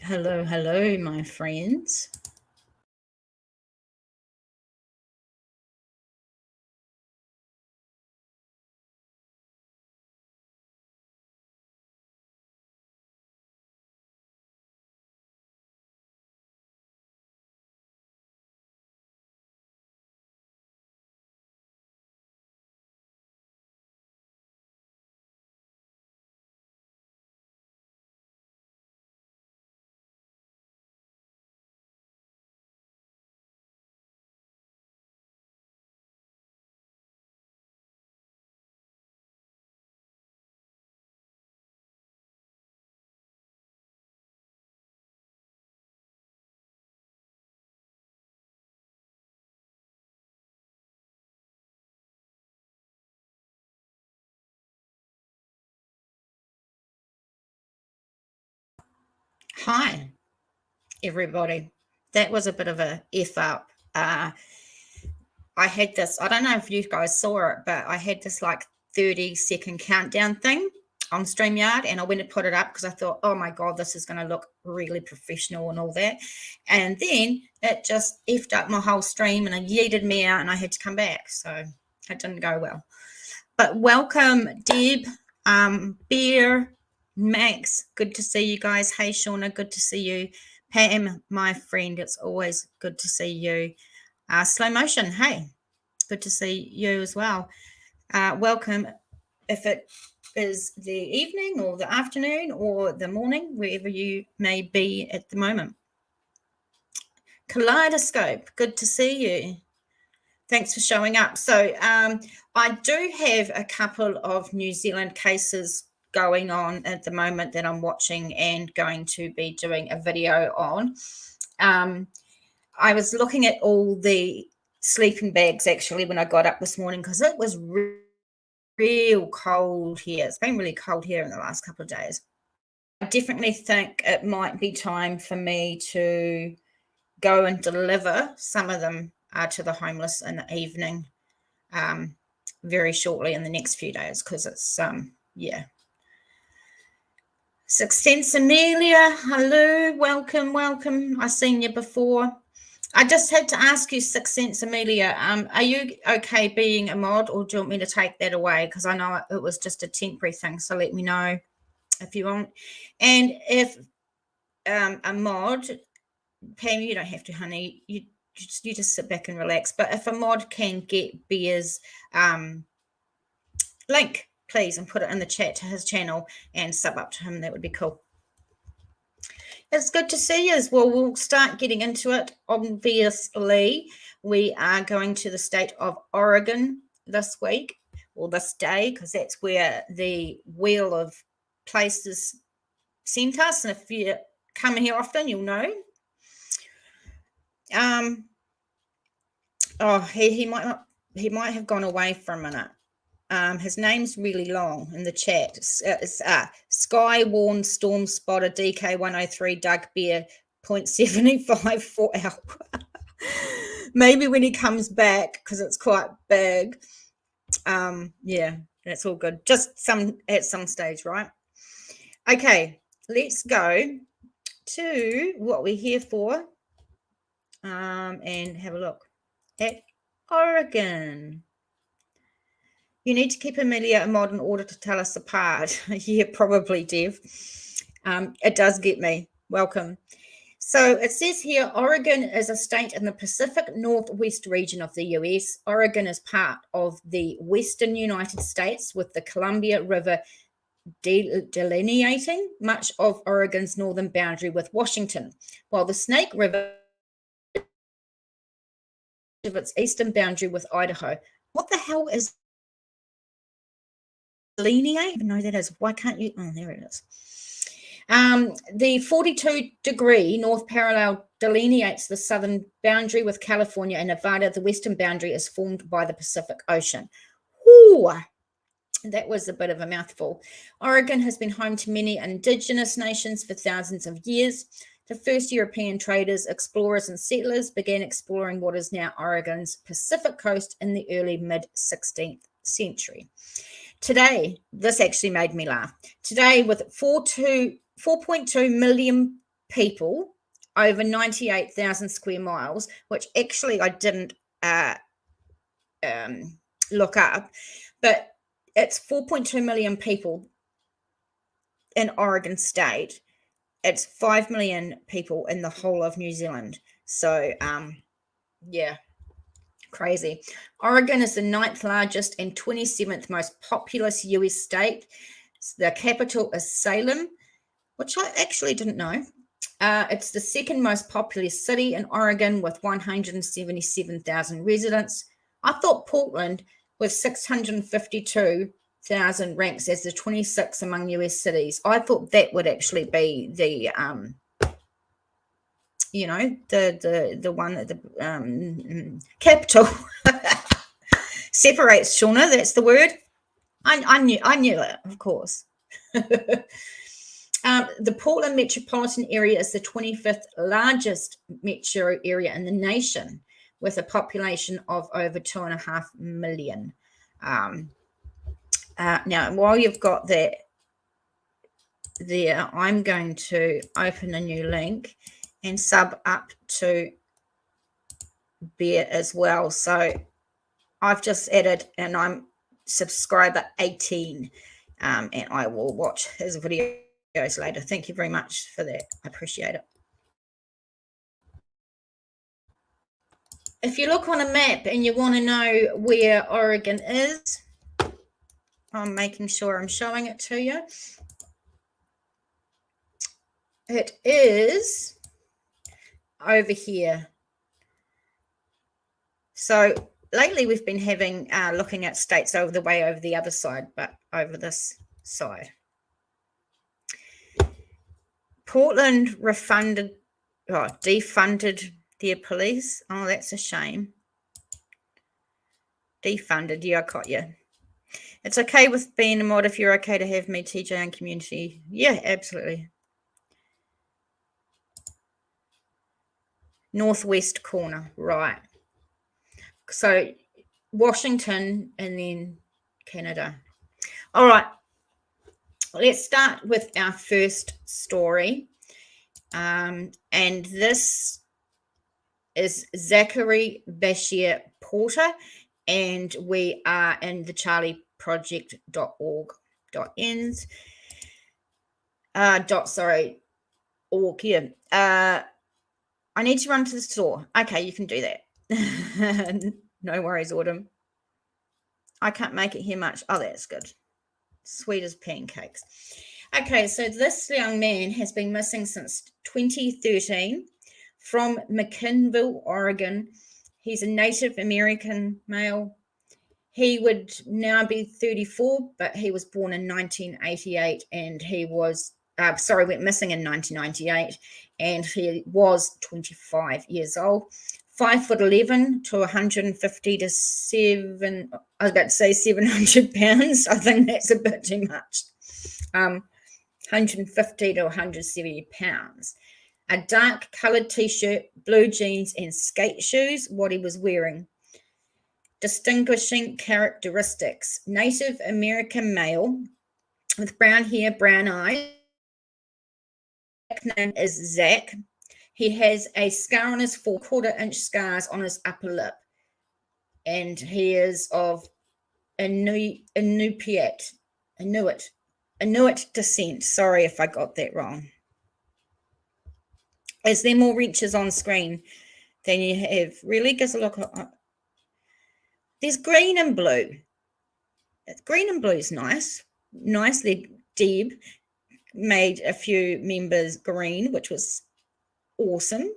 Hello, hello, my friends. Hi, everybody. That was a bit of a F up. I had this, I don't know if you guys saw it, but I had this like 30-second countdown thing on StreamYard, and I went to put it up because I thought, oh my God, this is going to look really professional and all that. And then it just effed up my whole stream and it yeeted me out and I had to come back. So it didn't go well. But welcome, Deb, Bear, Max. Good to see you guys. Hey, Shauna, good to see you. Pam, my friend, it's always good to see you. Slow motion, hey, good to see you as well. Welcome. If it is the evening or the afternoon or the morning, wherever you may be at the moment. Kaleidoscope, good to see you. Thanks for showing up. So I do have a couple of New Zealand cases going on at the moment that I'm watching and going to be doing a video on. I was looking at all the sleeping bags actually when I got up this morning because it was real cold here. It's been really cold here in the last couple of days. I definitely think it might be time for me to go and deliver some of them to the homeless in the evening very shortly in the next few days because it's yeah. Sixth Sense Amelia, hello, welcome. I've seen you before. I just had to ask you, Sixth Sense Amelia, are you okay being a mod, or do you want me to take that away? Because I know it was just a temporary thing, so let me know if you want. And if a mod, Pam, you don't have to, honey. You just sit back and relax. But if a mod can get Bear's link, please, and put it in the chat to his channel and sub up to him, that would be cool. It's good to see you as well. We'll start getting into it. Obviously, we are going to the state of Oregon this week, or this day, because that's where the wheel of places sent us. And if you come here often, you'll know. Oh, he might have gone away for a minute. His name's really long in the chat. It's Skywarn Storm Spotter DK103 Doug Bear 0.75 for hour. Maybe when he comes back, because it's quite big. Yeah, that's all good. Just at some stage, right? Okay, let's go to what we're here for. And have a look at Oregon. You need to keep Amelia a mod in order to tell us apart. Yeah, probably, Dev. It does get me. Welcome. So it says here, Oregon is a state in the Pacific Northwest region of the US. Oregon is part of the western United States, with the Columbia River delineating much of Oregon's northern boundary with Washington, while the Snake River of its eastern boundary with Idaho. What the hell is delineate? I don't know that is. Why can't you? Oh, there it is. The 42-degree north parallel delineates the southern boundary with California and Nevada. The western boundary is formed by the Pacific Ocean. Ooh, that was a bit of a mouthful. Oregon has been home to many indigenous nations for thousands of years. The first European traders, explorers, and settlers began exploring what is now Oregon's Pacific coast in the early mid-16th century. Today, this actually made me laugh. Today, with 4.2 million people over 98,000 square miles, which actually I didn't look up, but it's 4.2 million people in Oregon State. It's 5 million people in the whole of New Zealand. So, yeah, crazy. Oregon is the 9th largest and 27th most populous US state. The capital is Salem, which I actually didn't know. It's the second most populous city in Oregon with 177,000 residents. I thought Portland with 652,000 ranks as the 26th among US cities. I thought that would actually be the the one that the capital separates. Shauna, that's the word. I knew it, of course. The Portland metropolitan area is the 25th largest metro area in the nation, with a population of over 2.5 million. Now, while you've got that there, I'm going to open a new link and sub up to Bear as well. So I've just added, and I'm subscriber 18, and I will watch his videos later. Thank you very much for that. I appreciate it. If you look on a map and you want to know where Oregon is, I'm making sure I'm showing it to you. It is over here. So lately we've been having looking at states over the other side, but over this side. Portland defunded their police. Oh, that's a shame. Defunded. Yeah, I caught you. It's okay with being a mod if you're okay to have me, TJ, and community. Yeah, absolutely. Northwest corner, right. So Washington and then Canada. All right. Let's start with our first story. And this is Zachary Bashir Porter, and we are in the charlieproject.org.ns. Org, yeah. I need to run to the store. Okay, you can do that. No worries, Autumn. I can't make it here much. Oh, that's good. Sweet as pancakes. Okay, so this young man has been missing since 2013 from McKinnville, Oregon. He's a Native American male. He would now be 34, but he was born in 1988, and he was, went missing in 1998, and he was 25 years old. 5'11" to 150 to 700 pounds. I think that's a bit too much. 150 to 170 pounds. A dark colored t-shirt, blue jeans, and skate shoes, what he was wearing. Distinguishing characteristics: Native American male with brown hair, brown eyes. His name is Zach. He has a scar on his 4/4-inch scars on his upper lip, and he is of Inuit descent. Sorry if I got that wrong. Is there more reaches on screen than you have? Really? Gives a look. There's green and blue. Green and blue is nice. Nicely, Deb made a few members green, which was awesome.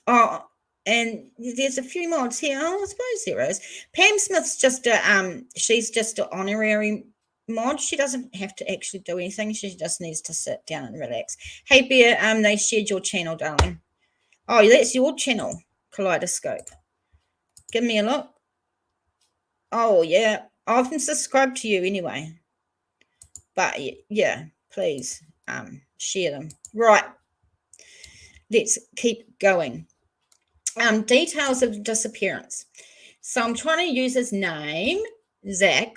Oh, and there's a few mods here. Oh, I suppose there is. Pam Smith's just she's just an honorary mod. She doesn't have to actually do anything. She just needs to sit down and relax. Hey Bear, they shared your channel, darling. Oh, that's your channel, Kaleidoscope. Give me a look. Oh yeah, I often subscribe to you anyway. But yeah, please share them. Right. Let's keep going. Details of disappearance. So I'm trying to use his name. Zach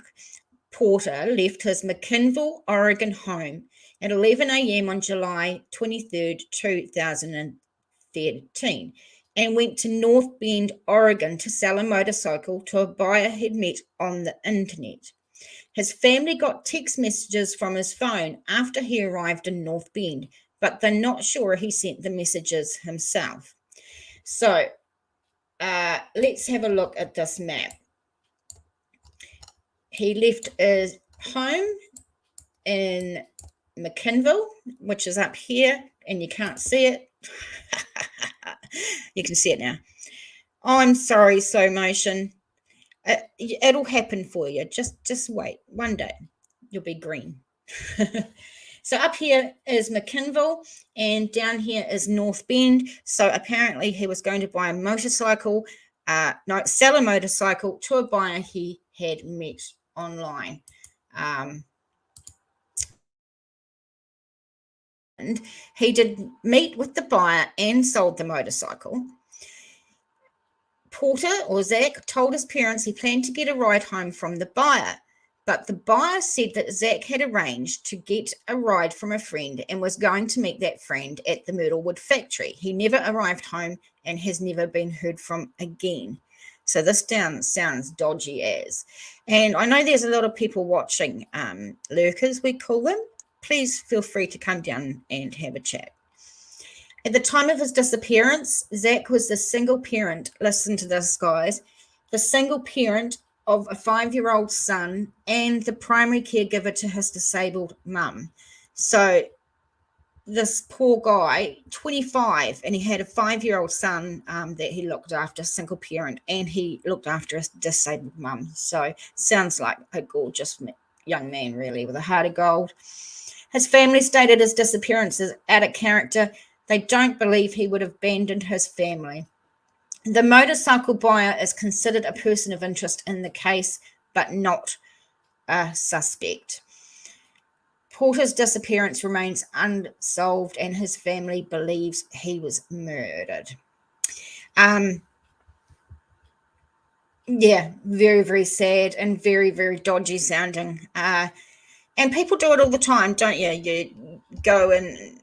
Porter left his McKinnville, Oregon home at 11 a.m. on July 23rd, 2013, and went to North Bend, Oregon to sell a motorcycle to a buyer he'd met on the internet. His family got text messages from his phone after he arrived in North Bend, but they're not sure he sent the messages himself. So let's have a look at this map. He left his home in McKinnville, which is up here, and you can't see it. You can see it now. I'm sorry, slow motion. It'll happen for you. Just wait. One day you'll be green. So up here is McKinnville, and down here is North Bend. So apparently he was going to buy a motorcycle, sell a motorcycle to a buyer he had met online. And he did meet with the buyer and sold the motorcycle. Porter, or Zach, told his parents he planned to get a ride home from the buyer, but the buyer said that Zach had arranged to get a ride from a friend and was going to meet that friend at the Myrtlewood factory. He never arrived home and has never been heard from again. So this sounds dodgy as. And I know there's a lot of people watching, lurkers, we call them. Please feel free to come down and have a chat. At the time of his disappearance, Zach was the single parent, listen to this, guys, the single parent of a 5-year-old son and the primary caregiver to his disabled mum. So this poor guy, 25, and he had a 5-year-old son that he looked after, single parent, and he looked after his disabled mum. So sounds like a gorgeous young man, really, with a heart of gold. His family stated his disappearance is out of character. They don't believe he would have abandoned his family. The motorcycle buyer is considered a person of interest in the case, but not a suspect. Porter's disappearance remains unsolved, and his family believes he was murdered. Yeah, very, very sad and very, very dodgy sounding. And people do it all the time, don't you? You go and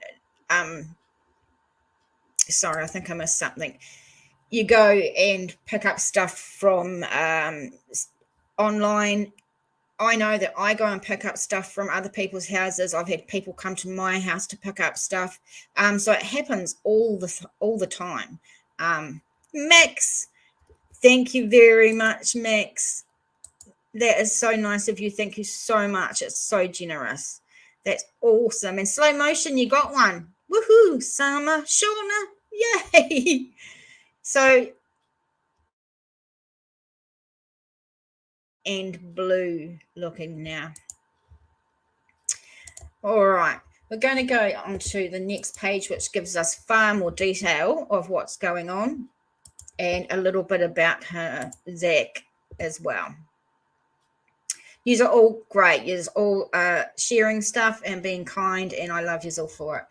sorry, I think I missed something. You go and pick up stuff from online. I know that I go and pick up stuff from other people's houses. I've had people come to my house to pick up stuff. So it happens all the time. Max, thank you very much, Max. That is so nice of you. Thank you so much. It's so generous. That's awesome. And slow motion, you got one. Woohoo, Sama, Shauna, yay. So, and blue looking now. All right, we're going to go on to the next page, which gives us far more detail of what's going on and a little bit about Zach as well. Yous are all great. Yous all sharing stuff and being kind, and I love yous all for it.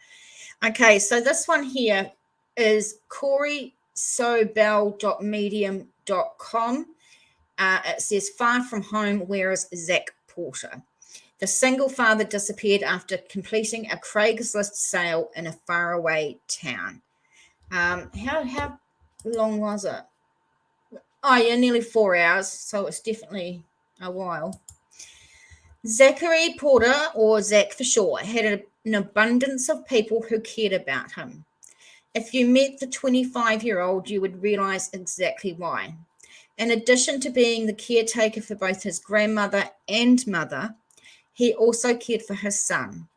Okay, so this one here is CoreySobel.medium.com. It says, far from home, where is Zach Porter? The single father disappeared after completing a Craigslist sale in a faraway town. How long was it? Oh, yeah, nearly 4 hours, so it's definitely a while. Zachary Porter, or Zach for short, had an abundance of people who cared about him. If you met the 25-year-old, you would realize exactly why. In addition to being the caretaker for both his grandmother and mother, he also cared for his son.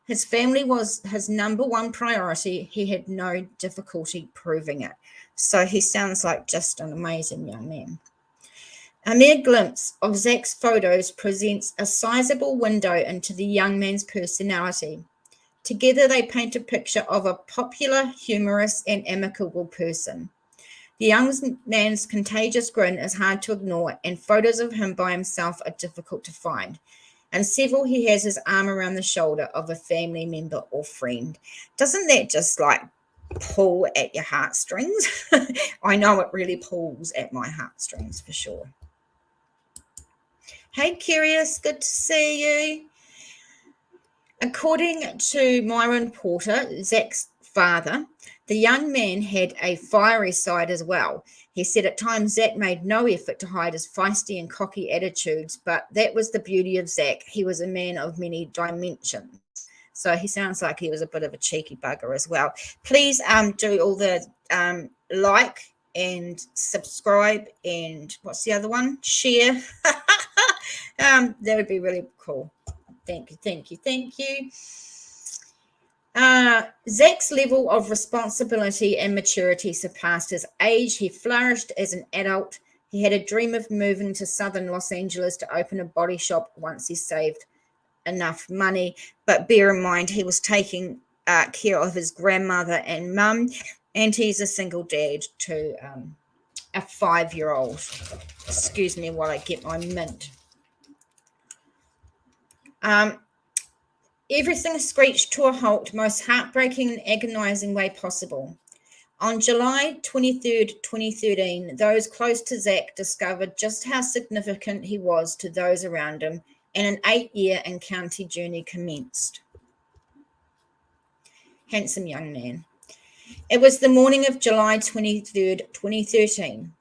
His family was his number one priority. He had no difficulty proving it. So he sounds like just an amazing young man. A mere glimpse of Zach's photos presents a sizable window into the young man's personality. Together, they paint a picture of a popular, humorous, and amicable person. The young man's contagious grin is hard to ignore, and photos of him by himself are difficult to find. And several, he has his arm around the shoulder of a family member or friend. Doesn't that just like pull at your heartstrings? I know it really pulls at my heartstrings for sure. Hey, Curious, good to see you. According to Myron Porter, Zach's father, the young man had a fiery side as well. He said at times Zach made no effort to hide his feisty and cocky attitudes, but that was the beauty of Zach. He was a man of many dimensions. So he sounds like he was a bit of a cheeky bugger as well. Please do all the like and subscribe and what's the other one? Share. That would be really cool. Thank you, thank you, thank you. Zach's level of responsibility and maturity surpassed his age. He flourished as an adult. He had a dream of moving to southern Los Angeles to open a body shop once he saved enough money. But bear in mind, he was taking care of his grandmother and mum, and he's a single dad to a 5-year-old. Excuse me while I get my mint. Everything screeched to a halt, most heartbreaking and agonizing way possible. On July 23rd, 2013, those close to Zach discovered just how significant he was to those around him, and an 8-year and county journey commenced. Handsome young man. It was the morning of July 23rd, 2013,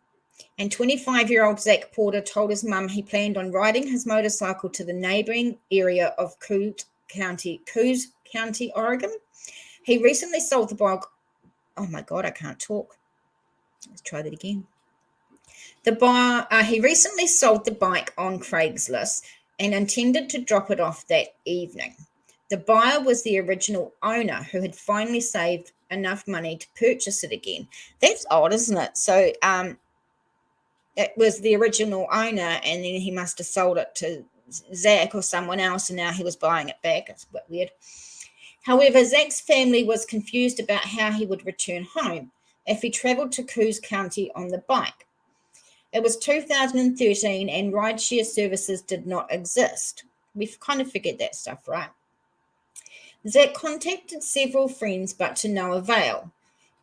and 25-year-old Zach Porter told his mum he planned on riding his motorcycle to the neighboring area of Coos County, Oregon. He recently sold the bike. Oh my God, I can't talk. Let's try that again. He recently sold the bike on Craigslist and intended to drop it off that evening. The buyer was the original owner who had finally saved enough money to purchase it again. That's odd, isn't it? So it was the original owner, and then he must have sold it to Zach or someone else, and now he was buying it back. It's a bit weird. However, Zach's family was confused about how he would return home if he traveled to Coos County on the bike. It was 2013 and rideshare services did not exist. We've kind of figured that stuff, right? Zach contacted several friends, but to no avail.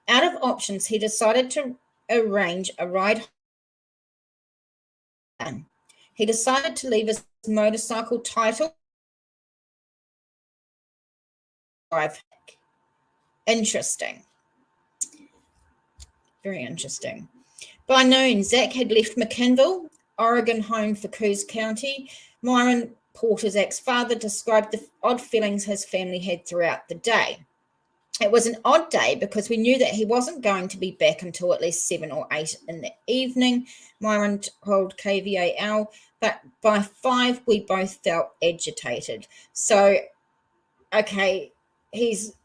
Out of options, he decided to arrange a ride home. He decided to leave his motorcycle title. Interesting. Very interesting. By noon, Zach had left McKinville, Oregon, home for Coos County. Myron Porter, Zach's father, described the odd feelings his family had throughout the day. It was an odd day because we knew that he wasn't going to be back until at least 7 or 8 in the evening, Myron told KVAL, but by 5 we both felt agitated. So, okay, he's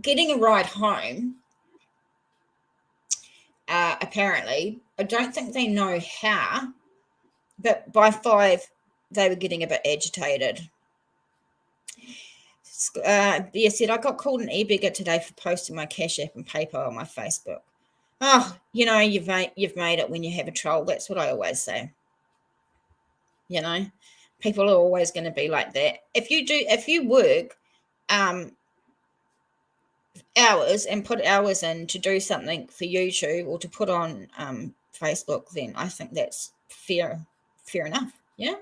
getting a ride home, apparently. I don't think they know how, but by 5 they were getting a bit agitated. Bea said, I got called an e-bigger today for posting my Cash App and PayPal on my Facebook. Oh, you know, you've made it when you have a troll. That's what I always say. You know, people are always going to be like that. If you work hours and put hours in to do something for YouTube or to put on Facebook, then I think that's fair enough. Yeah.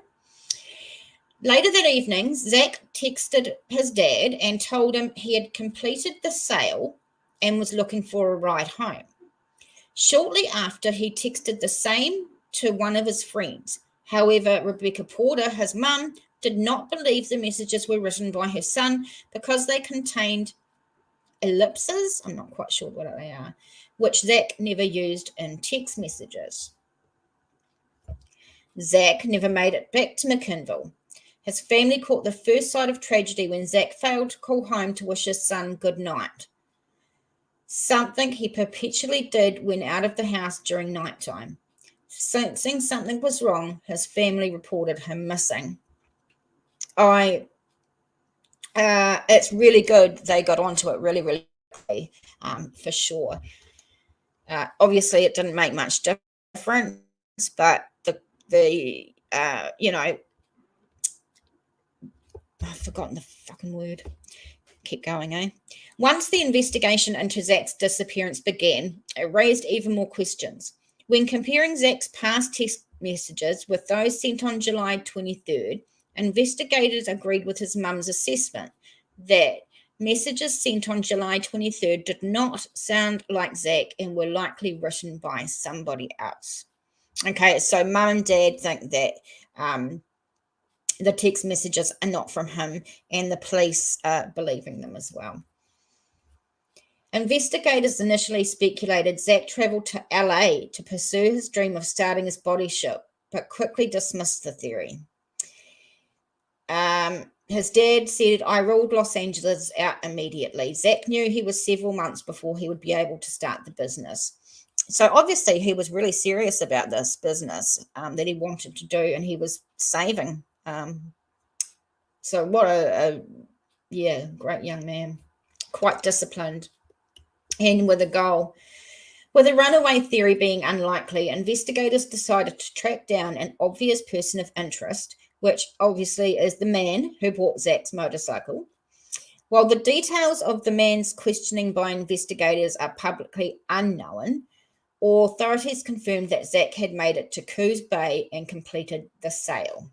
Later that evening, Zach texted his dad and told him he had completed the sale and was looking for a ride home. Shortly after, he texted the same to one of his friends. However, Rebecca Porter, his mum, did not believe the messages were written by her son because they contained ellipses, I'm not quite sure what they are, which Zach never used in text messages. Zach never made it back to McKinville. His family caught the first sight of tragedy when Zach failed to call home to wish his son good night. Something he perpetually did when out of the house during nighttime. Sensing something was wrong, his family reported him missing. It's really good they got onto it really, really quickly, for sure. Obviously, it didn't make much difference, but the you know, I've forgotten the fucking word. Keep going, eh? Once the investigation into Zach's disappearance began, it raised even more questions. When comparing Zach's past text messages with those sent on July 23rd, investigators agreed with his mum's assessment that messages sent on July 23rd did not sound like Zach and were likely written by somebody else. Okay, so mum and dad think that the text messages are not from him, and the police are believing them as well. Investigators initially speculated Zach traveled to LA to pursue his dream of starting his body shop, but quickly dismissed the theory. His dad said, "I ruled Los Angeles out immediately." Zach knew he was several months before he would be able to start the business. So obviously he was really serious about this business that he wanted to do, and he was saving. So what a great young man, quite disciplined, and with a goal. With a runaway theory being unlikely, investigators decided to track down an obvious person of interest, which obviously is the man who bought Zach's motorcycle. While the details of the man's questioning by investigators are publicly unknown, authorities confirmed that Zach had made it to Coos Bay and completed the sale.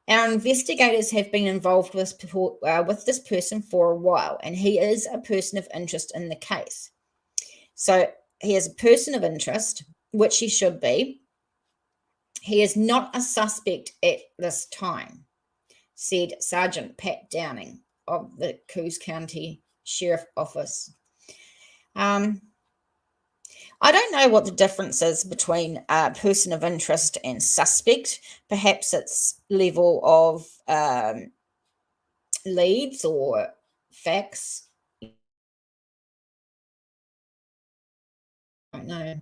Our investigators have been involved with this person for a while, and he is a person of interest in the case. So he is a person of interest, which he should be. He is not a suspect at this time, said Sergeant Pat Downing of the Coos County Sheriff Office. I don't know what the difference is between a person of interest and suspect. Perhaps it's level of leads or facts. I don't know.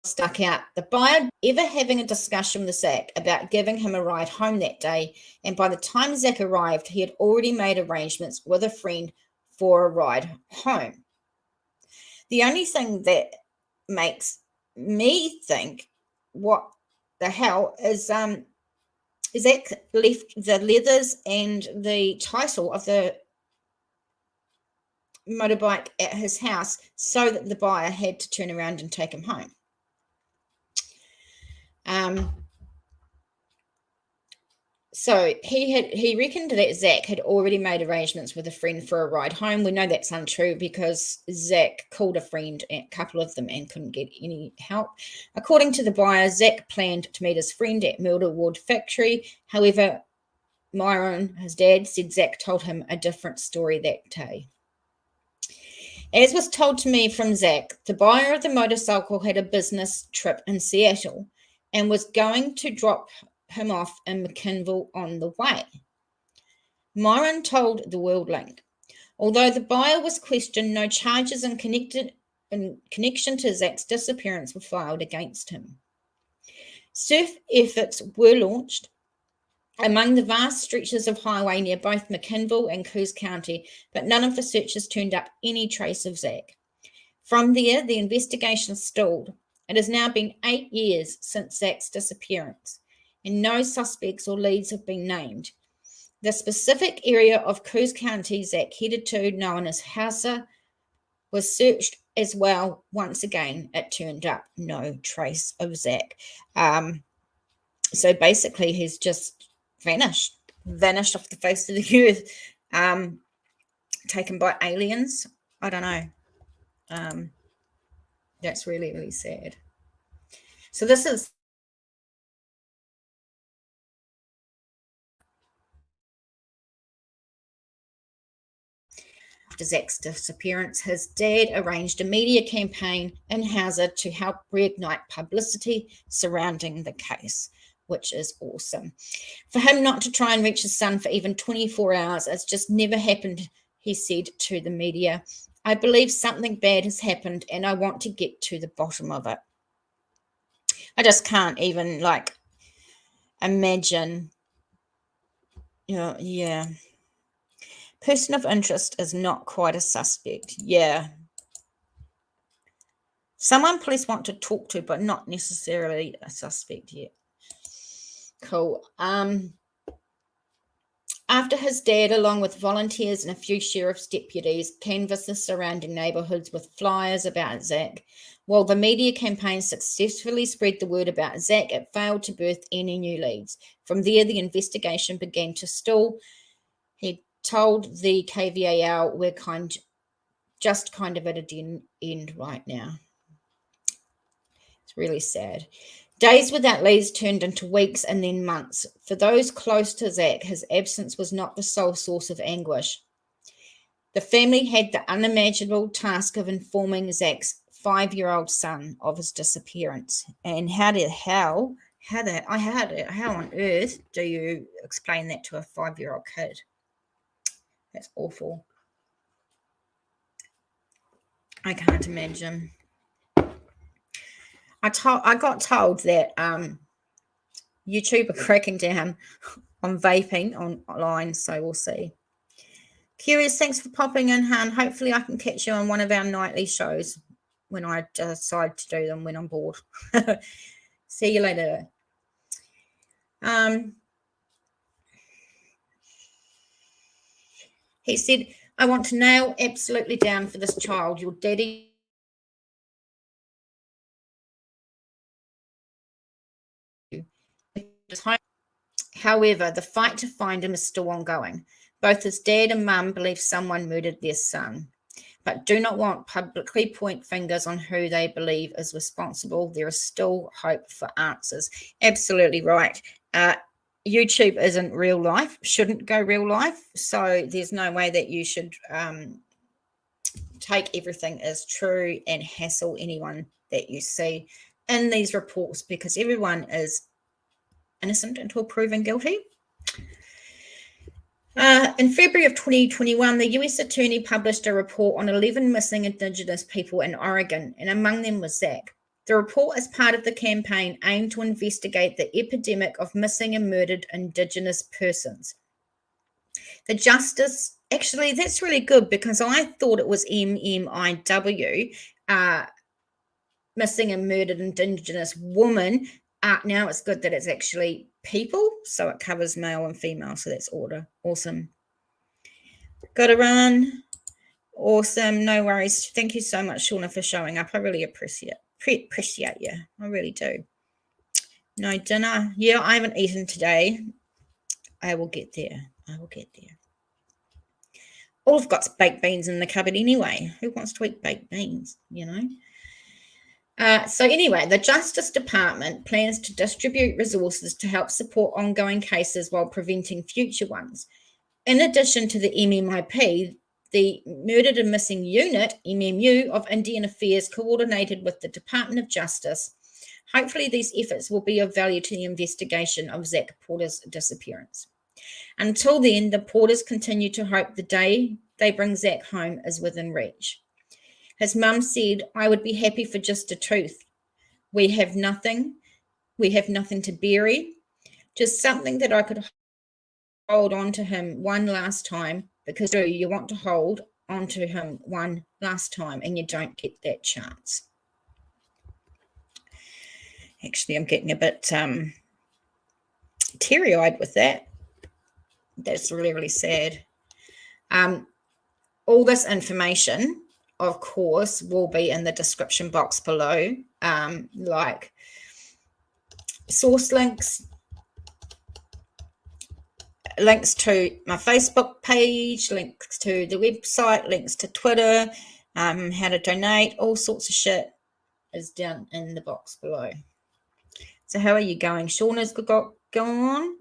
Stuck out. The buyer ever having a discussion with Zach about giving him a ride home that day, and by the time Zach arrived, he had already made arrangements with a friend for a ride home. The only thing that makes me think, what the hell is Zach left the leathers and the title of the motorbike at his house so that the buyer had to turn around and take him home. So he reckoned that Zach had already made arrangements with a friend for a ride home. We know that's untrue because Zach called a friend, a couple of them, and couldn't get any help. According to the buyer, Zach planned to meet his friend at Mildredwood Factory. However, Myron, his dad, said Zach told him a different story that day. As was told to me from Zach, the buyer of the motorcycle had a business trip in Seattle and was going to drop him off in McKinnville on the way. Myron told the World Link, although the buyer was questioned, no charges in connection to Zach's disappearance were filed against him. Search efforts were launched among the vast stretches of highway near both McKinnville and Coos County, but none of the searchers turned up any trace of Zach. From there, the investigation stalled. It has now been 8 years since Zach's disappearance, and no suspects or leads have been named. The specific area of Coos County Zach headed to, known as Keizer, was searched as well. Once again, it turned up no trace of Zach. So basically, he's just vanished off the face of the earth, taken by aliens. I don't know. That's really, really sad. So this is after Zach's disappearance. His dad arranged a media campaign in Keizer to help reignite publicity surrounding the case, which is awesome. For him not to try and reach his son for even 24 hours, it's just never happened, he said to the media. I believe something bad has happened and I want to get to the bottom of it. I just can't even imagine. Yeah. Person of interest is not quite a suspect. Yeah. Someone police want to talk to, but not necessarily a suspect yet. Cool. After his dad, along with volunteers and a few sheriff's deputies, canvassed the surrounding neighbourhoods with flyers about Zach, while the media campaign successfully spread the word about Zach, it failed to birth any new leads. From there, the investigation began to stall. He told the KVAL, we're just kind of at a end right now. It's really sad. Days without leads turned into weeks and then months. For those close to Zach, his absence was not the sole source of anguish. The family had the unimaginable task of informing Zach's 5-year-old son of his disappearance. And how on earth do you explain that to a 5-year-old kid? That's awful. I can't imagine. I got told that YouTube are cracking down on vaping online, so we'll see. Curious, thanks for popping in, Han. Hopefully I can catch you on one of our nightly shows when I decide to do them when I'm bored. See you later. He said, I want to nail absolutely down for this child. Your daddy However, the fight to find him is still ongoing. Both his dad and mum believe someone murdered their son, but do not want publicly point fingers on who they believe is responsible. There is still hope for answers. Absolutely right. YouTube isn't real life, shouldn't go real life, so there's no way that you should take everything as true and hassle anyone that you see in these reports, because everyone is innocent until proven guilty. In February of 2021, the US Attorney published a report on 11 missing Indigenous people in Oregon, and among them was Zach. The report is part of the campaign aimed to investigate the epidemic of missing and murdered Indigenous persons. The justice, actually, that's really good, because I thought it was MMIW, missing and murdered Indigenous woman. Now it's good that it's actually people, so it covers male and female, so that's awesome. Gotta run. Awesome, no worries. Thank you so much, Shauna, for showing up. I really appreciate you. I really do. No dinner. Yeah, I haven't eaten today. I will get there. All I've got is baked beans in the cupboard anyway. Who wants to eat baked beans, you know? So anyway, the Justice Department plans to distribute resources to help support ongoing cases while preventing future ones. In addition to the MMIP, the Murdered and Missing Unit, MMU, of Indian Affairs coordinated with the Department of Justice. Hopefully these efforts will be of value to the investigation of Zach Porter's disappearance. Until then, the Porters continue to hope the day they bring Zach home is within reach. His mum said, I would be happy for just a tooth. We have nothing to bury, just something that I could hold on to him one last time, because you want to hold on to him one last time and you don't get that chance. Actually, I'm getting a bit teary-eyed with that. That's really, really sad. All this information, of course, will be in the description box below, like source links to my Facebook page, links to the website, links to Twitter, how to donate, all sorts of shit is down in the box below. So how are you going? Shauna's got going on.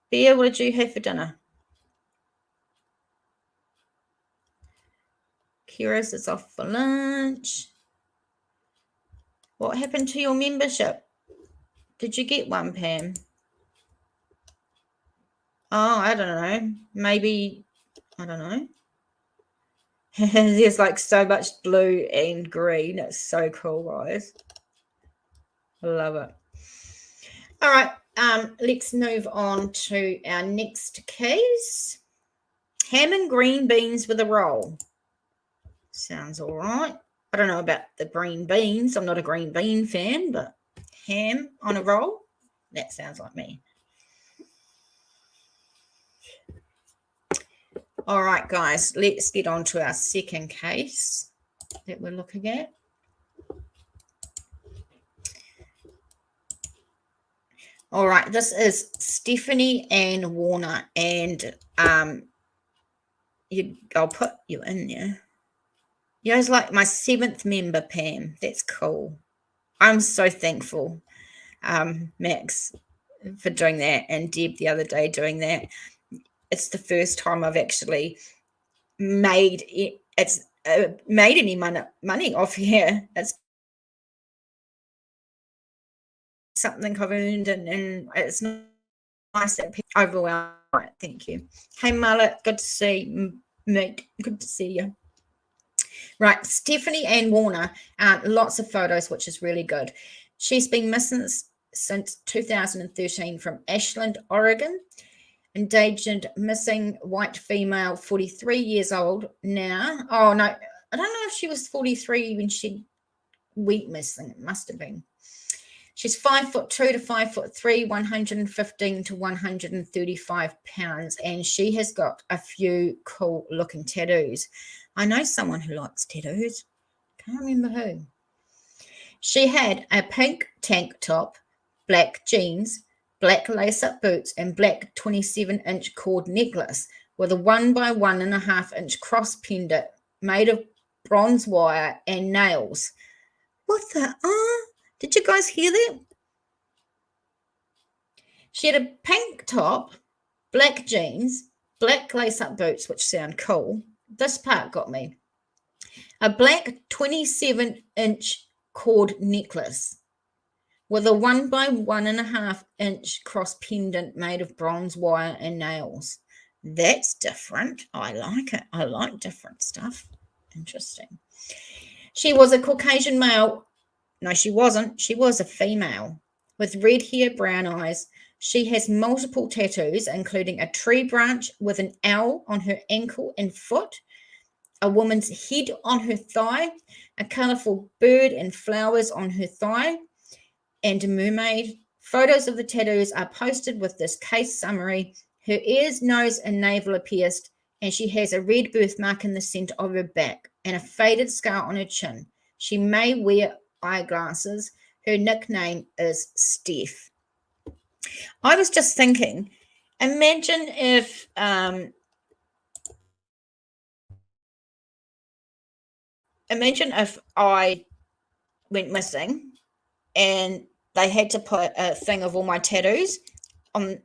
Bear, what did you have for dinner? Kira's is off for lunch. What happened to your membership? Did you get one, Pam? Oh, I don't know. Maybe, I don't know. There's like so much blue and green. It's so cool, guys. I love it. All right, let's move on to our next case. Ham and green beans with a roll. Sounds all right. I don't know about the green beans. I'm not a green bean fan, but ham on a roll, that sounds like me. All right, guys, let's get on to our second case that we're looking at. All right, this is Stephanie Ann Warner, and I'll put you in there. You guys like my 7th member, Pam. That's cool. I'm so thankful, Max, for doing that, and Deb the other day doing that. It's the first time I've actually made any money off here. It's something I've earned, and it's nice that people overwhelmed. Right, thank you. Hey, Mullet, good to see mate. Good to see you. Right, Stephanie Ann Warner, lots of photos, which is really good. She's been missing since 2013 from Ashland, Oregon. Endangered missing white female, 43 years old now. Oh, no, I don't know if she was 43 when she went missing. It must have been. She's 5'2" to 5'3", 115 to 135 pounds, and she has got a few cool looking tattoos. I know someone who likes tattoos. Can't remember who. She had a pink tank top, black jeans, black lace-up boots, and black 27-inch cord necklace with a 1 by 1.5 inch cross pendant made of bronze wire and nails. What the? Did you guys hear that? She had a pink top, black jeans, black lace-up boots, which sound cool. This part got me. A black 27-inch cord necklace with a 1 by 1.5 inch cross pendant made of bronze wire and nails. That's different. I like it. I like different stuff. Interesting. She was a Caucasian male. No, she wasn't. She was a female with red hair, brown eyes. She has multiple tattoos, including a tree branch with an owl on her ankle and foot, a woman's head on her thigh, a colorful bird and flowers on her thigh, and a mermaid. Photos of the tattoos are posted with this case summary. Her ears, nose, and navel are pierced, and she has a red birthmark in the center of her back and a faded scar on her chin. She may wear eyeglasses. Her nickname is Steph. I was just thinking, imagine if I went missing and they had to put a thing of all my tattoos on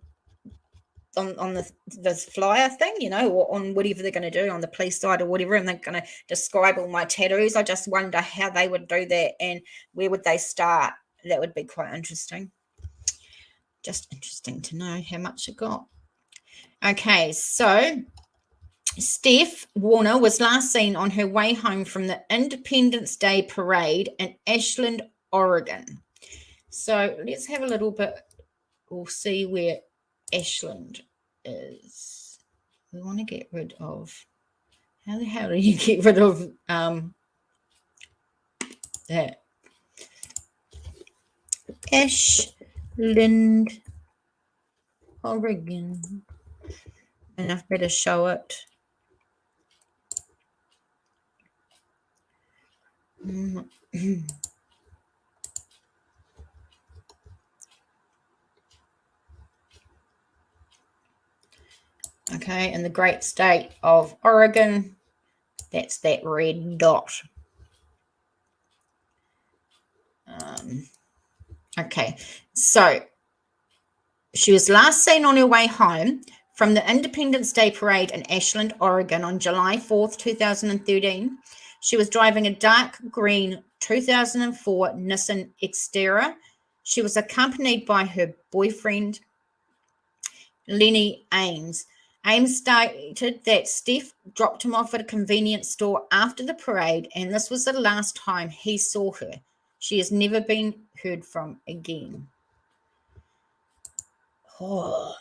the flyer thing, or on whatever they're going to do on the police side or whatever, and they're going to describe all my tattoos. I just wonder how they would do that and where would they start. That would be quite interesting. Just interesting to know how much it got. Okay, so Steph Warner was last seen on her way home from the Independence Day parade in Ashland, Oregon. So let's have a little bit. We'll see where Ashland is. We want to get rid of. How the hell do you get rid of that? Ashland, Oregon. And I've better show it. Okay, in the great state of Oregon, that's that red dot. Okay, so she was last seen on her way home from the Independence Day parade in Ashland, Oregon on July 4th, 2013. She was driving a dark green 2004 Nissan Xterra. She was accompanied by her boyfriend, Lenny Ames. Ames stated that Steph dropped him off at a convenience store after the parade, and this was the last time he saw her. She has never been heard from again. Oh,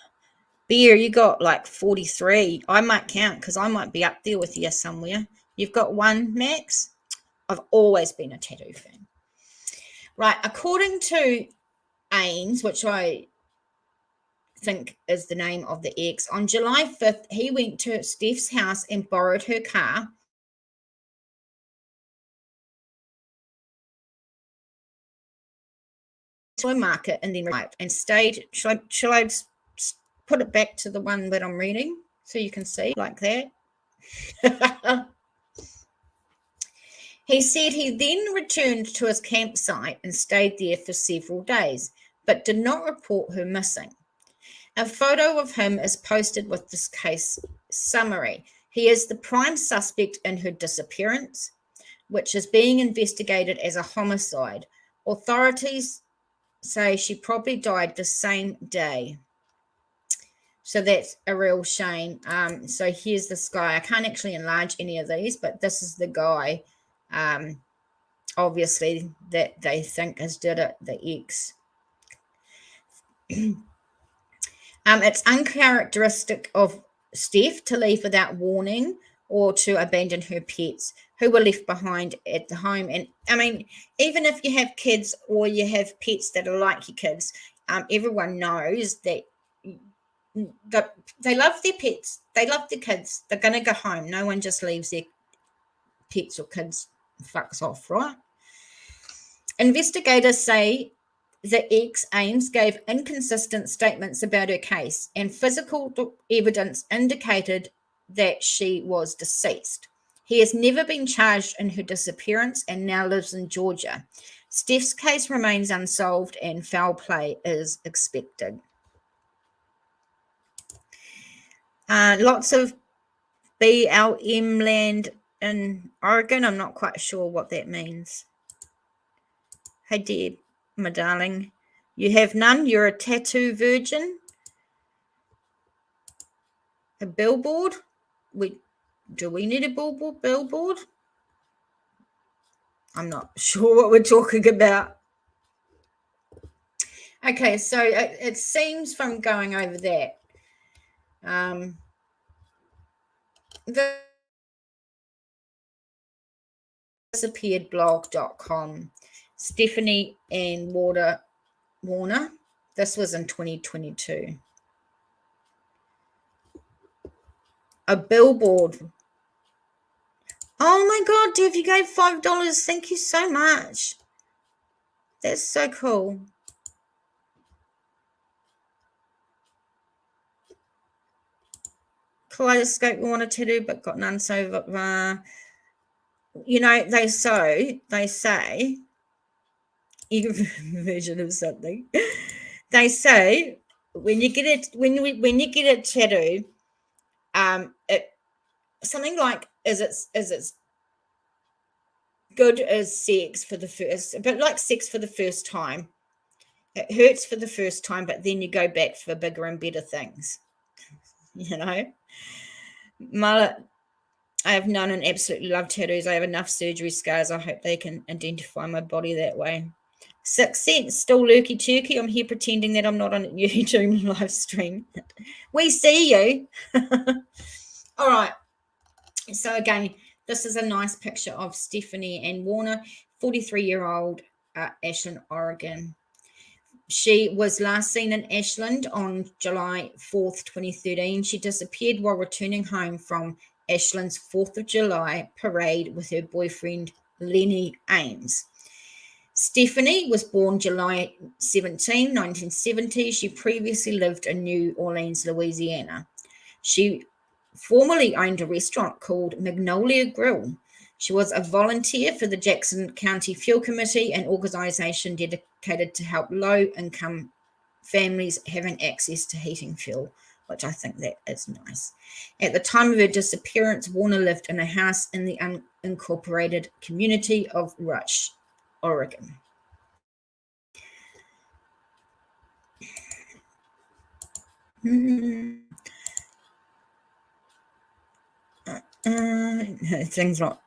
Beer, you got like 43. I might count because I might be up there with you somewhere. You've got one, Max? I've always been a tattoo fan. Right, according to Ames, which I think is the name of the ex. On July 5th, he went to Steph's house and borrowed her car. To a market and then arrived and stayed. Shall I put it back to the one that I'm reading so you can see like that? He said he then returned to his campsite and stayed there for several days, but did not report her missing. A photo of him is posted with this case summary. He is the prime suspect in her disappearance, which is being investigated as a homicide. Authorities say she probably died the same day. So that's a real shame. So here's this guy. I can't actually enlarge any of these, but this is the guy, obviously, that they think has did it, the ex. It's uncharacteristic of Steph to leave without warning or to abandon her pets who were left behind at the home. And I mean, even if you have kids or you have pets that are like your kids, everyone knows that they love their pets. They love their kids. They're going to go home. No one just leaves their pets or kids fucks off, right? Investigators say the ex Ames gave inconsistent statements about her case, and physical evidence indicated that she was deceased. He has never been charged in her disappearance and now lives in Georgia. Steph's case remains unsolved and foul play is expected. Lots of BLM land in Oregon. I'm not quite sure what that means. Hey, dear, my darling. You have none? You're a tattoo virgin? A billboard? Do we need a billboard? I'm not sure what we're talking about. Okay, so it seems from going over that, the disappearedblog.com, Stephanie and Warner. This was in 2022. A billboard. Oh my God, Dev, you gave $5. Thank you so much. That's so cool. Kaleidoscope want a tattoo, but got none. So, they say, version of something. They say when you get a tattoo, it something like is it good as sex for the first, but like sex for the first time. It hurts for the first time, but then you go back for bigger and better things. Mullet. I have none and absolutely love tattoos. I have enough surgery scars. I hope they can identify my body that way. 6 cents, still lurky turkey. I'm here pretending that I'm not on a YouTube live stream. We see you. All right. So again, this is a nice picture of Stephanie and Warner, 43-year-old, Ashland, Oregon. She was last seen in Ashland on July 4th, 2013. She disappeared while returning home from Ashland's 4th of July parade with her boyfriend, Lenny Ames. Stephanie was born July 17, 1970. She previously lived in New Orleans, Louisiana. She formerly owned a restaurant called Magnolia Grill. She was a volunteer for the Jackson County Fuel Committee, an organization dedicated to help low-income families having access to heating fuel, which I think that is nice. At the time of her disappearance, Warner lived in a house in the unincorporated community of Rush, Oregon. Things like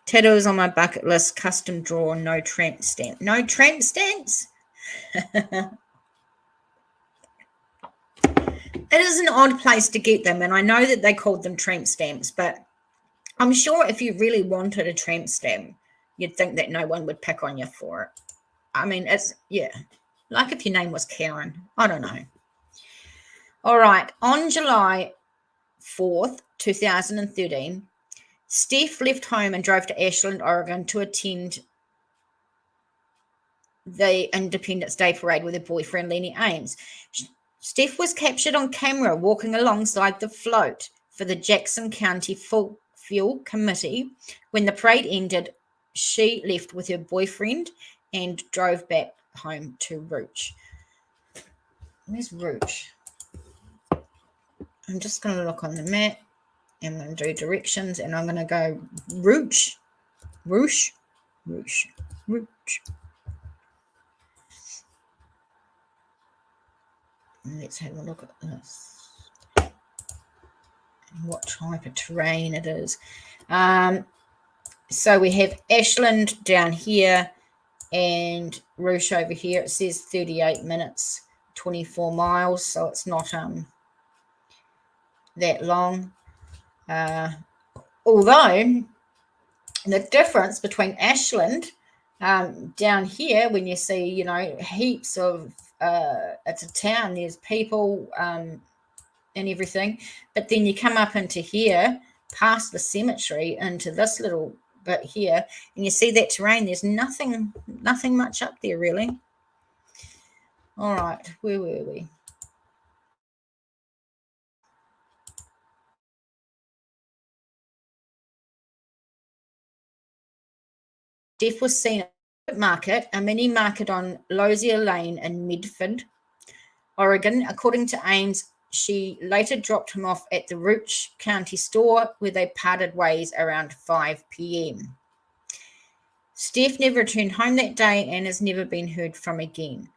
tattoos on my bucket list, custom draw, no tramp stamp. No tramp stamps? It is an odd place to get them, and I know that they called them tramp stamps, but I'm sure if you really wanted a tramp stamp, you'd think that no one would pick on you for it. I mean, Like if your name was Karen. I don't know. All right. On July 4th, 2013, Steph left home and drove to Ashland, Oregon to attend the Independence Day parade with her boyfriend, Lenny Ames. Steph was captured on camera walking alongside the float for the Jackson County Fuel Committee. When the parade ended, she left with her boyfriend and drove back home to Rouge. Where's Rouge? I'm just going to look on the map. I'm going to do directions, and I'm going to go Rouge. Rouge. Rouge. Rouge. Let's have a look at this. What type of terrain it is. So we have Ashland down here and Rouge over here. It says 38 minutes, 24 miles, so it's not that long. Although the difference between Ashland down here, when you see, heaps of, it's a town, there's people and everything, but then you come up into here, past the cemetery, into this little bit here, and you see that terrain. There's nothing much up there, really. All right, where were we? Steph was seen at the market, a mini market on Lozier Lane in Medford, Oregon. According to Ames, she later dropped him off at the Rouge County store, where they parted ways around 5 p.m. Steph never returned home that day and has never been heard from again.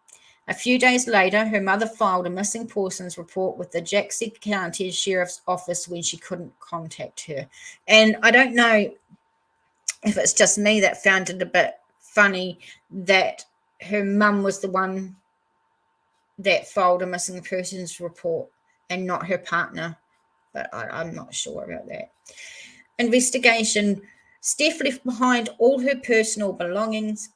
A few days later, her mother filed a missing persons report with the Jackson County Sheriff's Office when she couldn't contact her. And I don't know if it's just me that found it a bit funny that her mum was the one that filed a missing persons report and not her partner, but I'm not sure about that. Investigation. Steph left behind all her personal belongings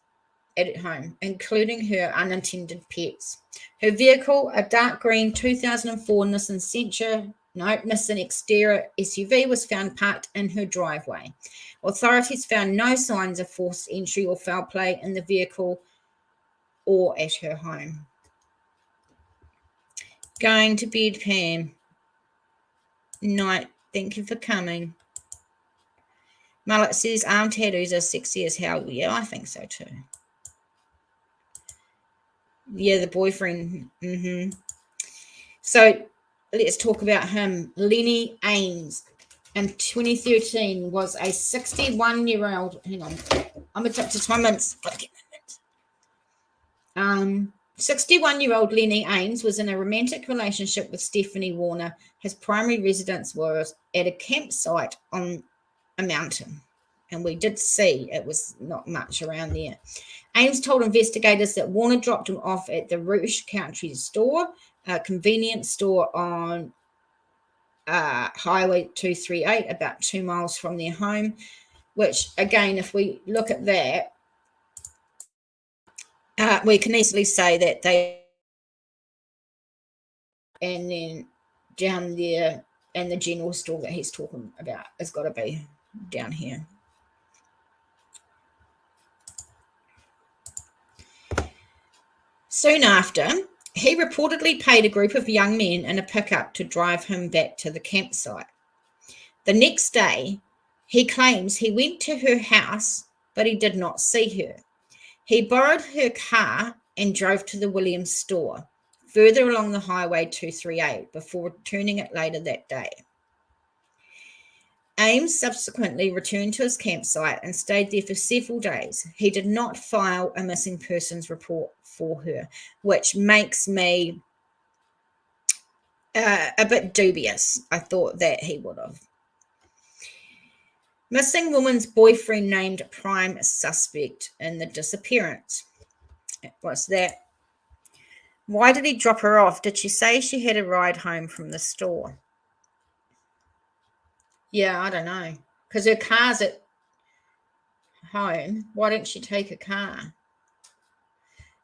at home, including her unintended pets. Her vehicle, a dark green 2004 Nissan exterior SUV, was found parked in her driveway. Authorities found no signs of forced entry or foul play in the vehicle or at her home. Going to bed, Pam. Night. Thank you for coming. Mullet says arm tattoos are sexy as hell. Yeah, I think so too. Yeah, the boyfriend. So let's talk about him. Lenny Ames in 2013 was a 61-year-old. Hang on, I'm addicted to my mints. 61-year-old Lenny Ames was in a romantic relationship with Stephanie Warner. His primary residence was at a campsite on a mountain, and we did see it was not much around there. Ames told investigators that Warner dropped him off at the Rouge County store, a convenience store on Highway 238, about 2 miles from their home, which, again, if we look at that, we can easily say that they, and then down there, and the general store that he's talking about has got to be down here. Soon after, he reportedly paid a group of young men in a pickup to drive him back to the campsite. The next day, he claims he went to her house, but he did not see her. He borrowed her car and drove to the Williams store, further along the Highway 238, before returning it later that day. Ames subsequently returned to his campsite and stayed there for several days. He did not file a missing persons report for her, which makes me a bit dubious. I thought that he would have. Missing woman's boyfriend named prime suspect in the disappearance. What's that? Why did he drop her off? Did she say she had a ride home from the store? Yeah, I don't know. Because her car's at home. Why didn't she take a car?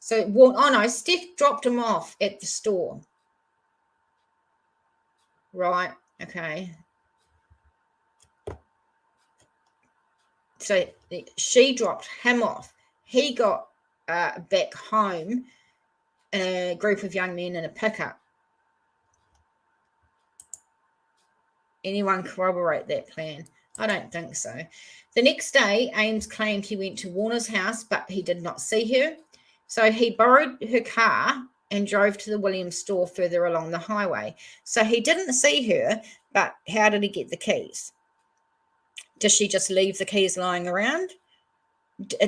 So, well, oh no, Steph dropped him off at the store. Right. Okay. So she dropped him off. He got back home in a group of young men in a pickup. Anyone corroborate that plan? I don't think so. The next day, Ames claimed he went to Warner's house, but he did not see her. So he borrowed her car and drove to the Williams store further along the highway. So he didn't see her, but how did he get the keys? Does she just leave the keys lying around?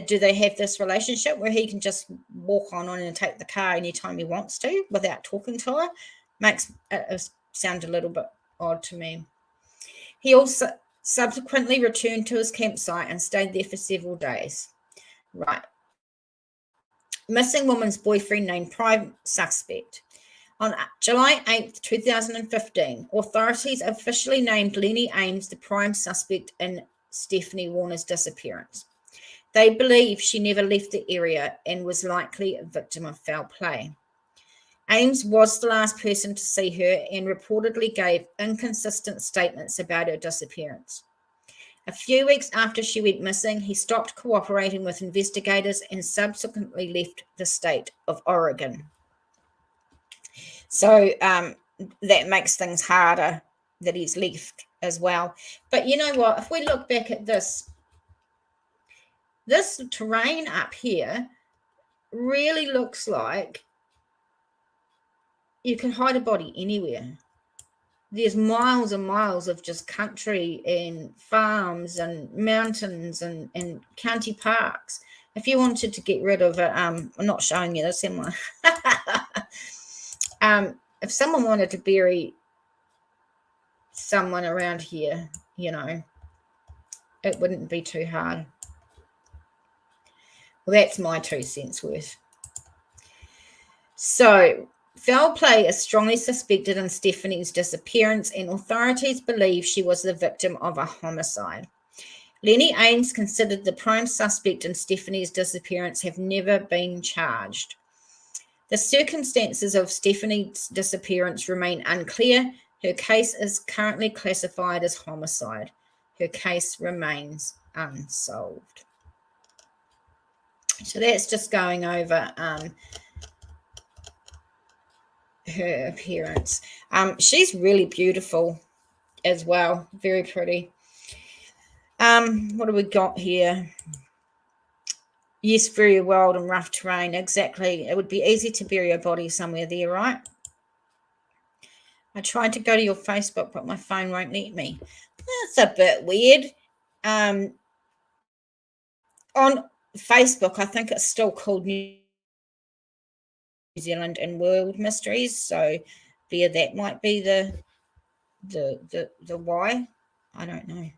Do they have this relationship where he can just walk on and take the car anytime he wants to without talking to her? Makes it sound a little bit odd to me. He also subsequently returned to his campsite and stayed there for several days. Right. Missing woman's boyfriend named prime suspect. On July 8th, 2015, authorities officially named Lenny Ames the prime suspect in Stephanie Warner's disappearance. They believe she never left the area and was likely a victim of foul play. Ames was the last person to see her and reportedly gave inconsistent statements about her disappearance. A few weeks after she went missing, he stopped cooperating with investigators and subsequently left the state of Oregon. So that makes things harder that he's left as well. But you know what? If we look back at this terrain up here really looks like you can hide a body anywhere. There's miles and miles of just country and farms and mountains and county parks. If you wanted to get rid of it, I'm not showing you this, am I? If someone wanted to bury someone around here, you know, it wouldn't be too hard. Well, that's my 2 cents worth. So, foul play is strongly suspected in Stephanie's disappearance, and authorities believe she was the victim of a homicide. Lenny Ames, considered the prime suspect in Stephanie's disappearance, have never been charged. The circumstances of Stephanie's disappearance remain unclear. Her case is currently classified as homicide. Her case remains unsolved. So that's just going over her appearance. She's really beautiful as well. Very pretty. What do we got here? Yes, very wild and rough terrain. Exactly. It would be easy to bury a body somewhere there, right? I tried to go to your Facebook, but my phone won't let me. That's a bit weird. On Facebook, I think it's still called New Zealand and World Mysteries. So, that might be the why. I don't know.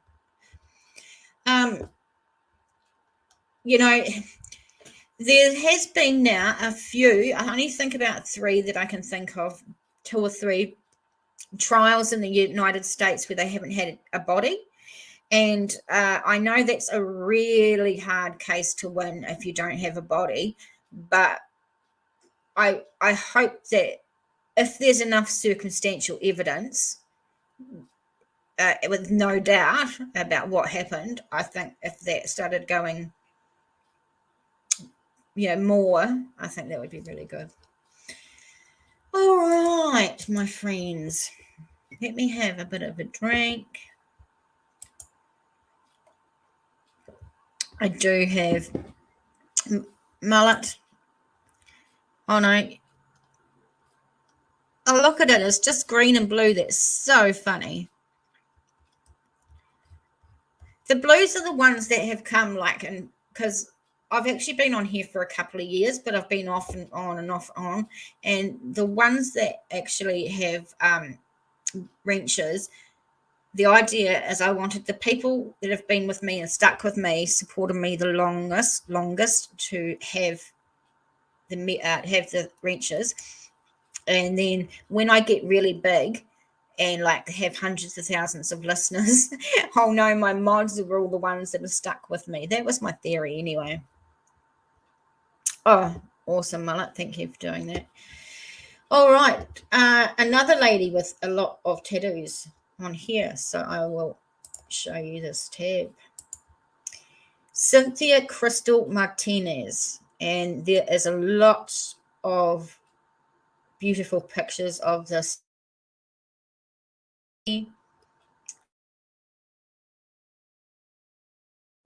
You know, there has been now a few. I only think about 3 that I can think of, 2 or 3 trials in the United States where they haven't had a body. And I know that's a really hard case to win if you don't have a body, but I hope that if there's enough circumstantial evidence, with no doubt about what happened, I think if that started going, more, I think that would be really good. All right, my friends, let me have a bit of a drink. I do have mullet. Oh no. Oh, look at it. It's just green and blue. That's so funny. The blues are the ones that have come because I've actually been on here for a couple of years, but I've been off and on and off on. And the ones that actually have wrenches, the idea is I wanted the people that have been with me and stuck with me, supported me the longest to have the wrenches. And then when I get really big and have hundreds of thousands of listeners, I'll know my mods are all the ones that are stuck with me. That was my theory anyway. Oh, Awesome, Mullet. Thank you for doing that. All right. Another lady with a lot of tattoos on here. So I will show you this tab. Cynthia Crystal Martinez. And there is a lot of beautiful pictures of this. Look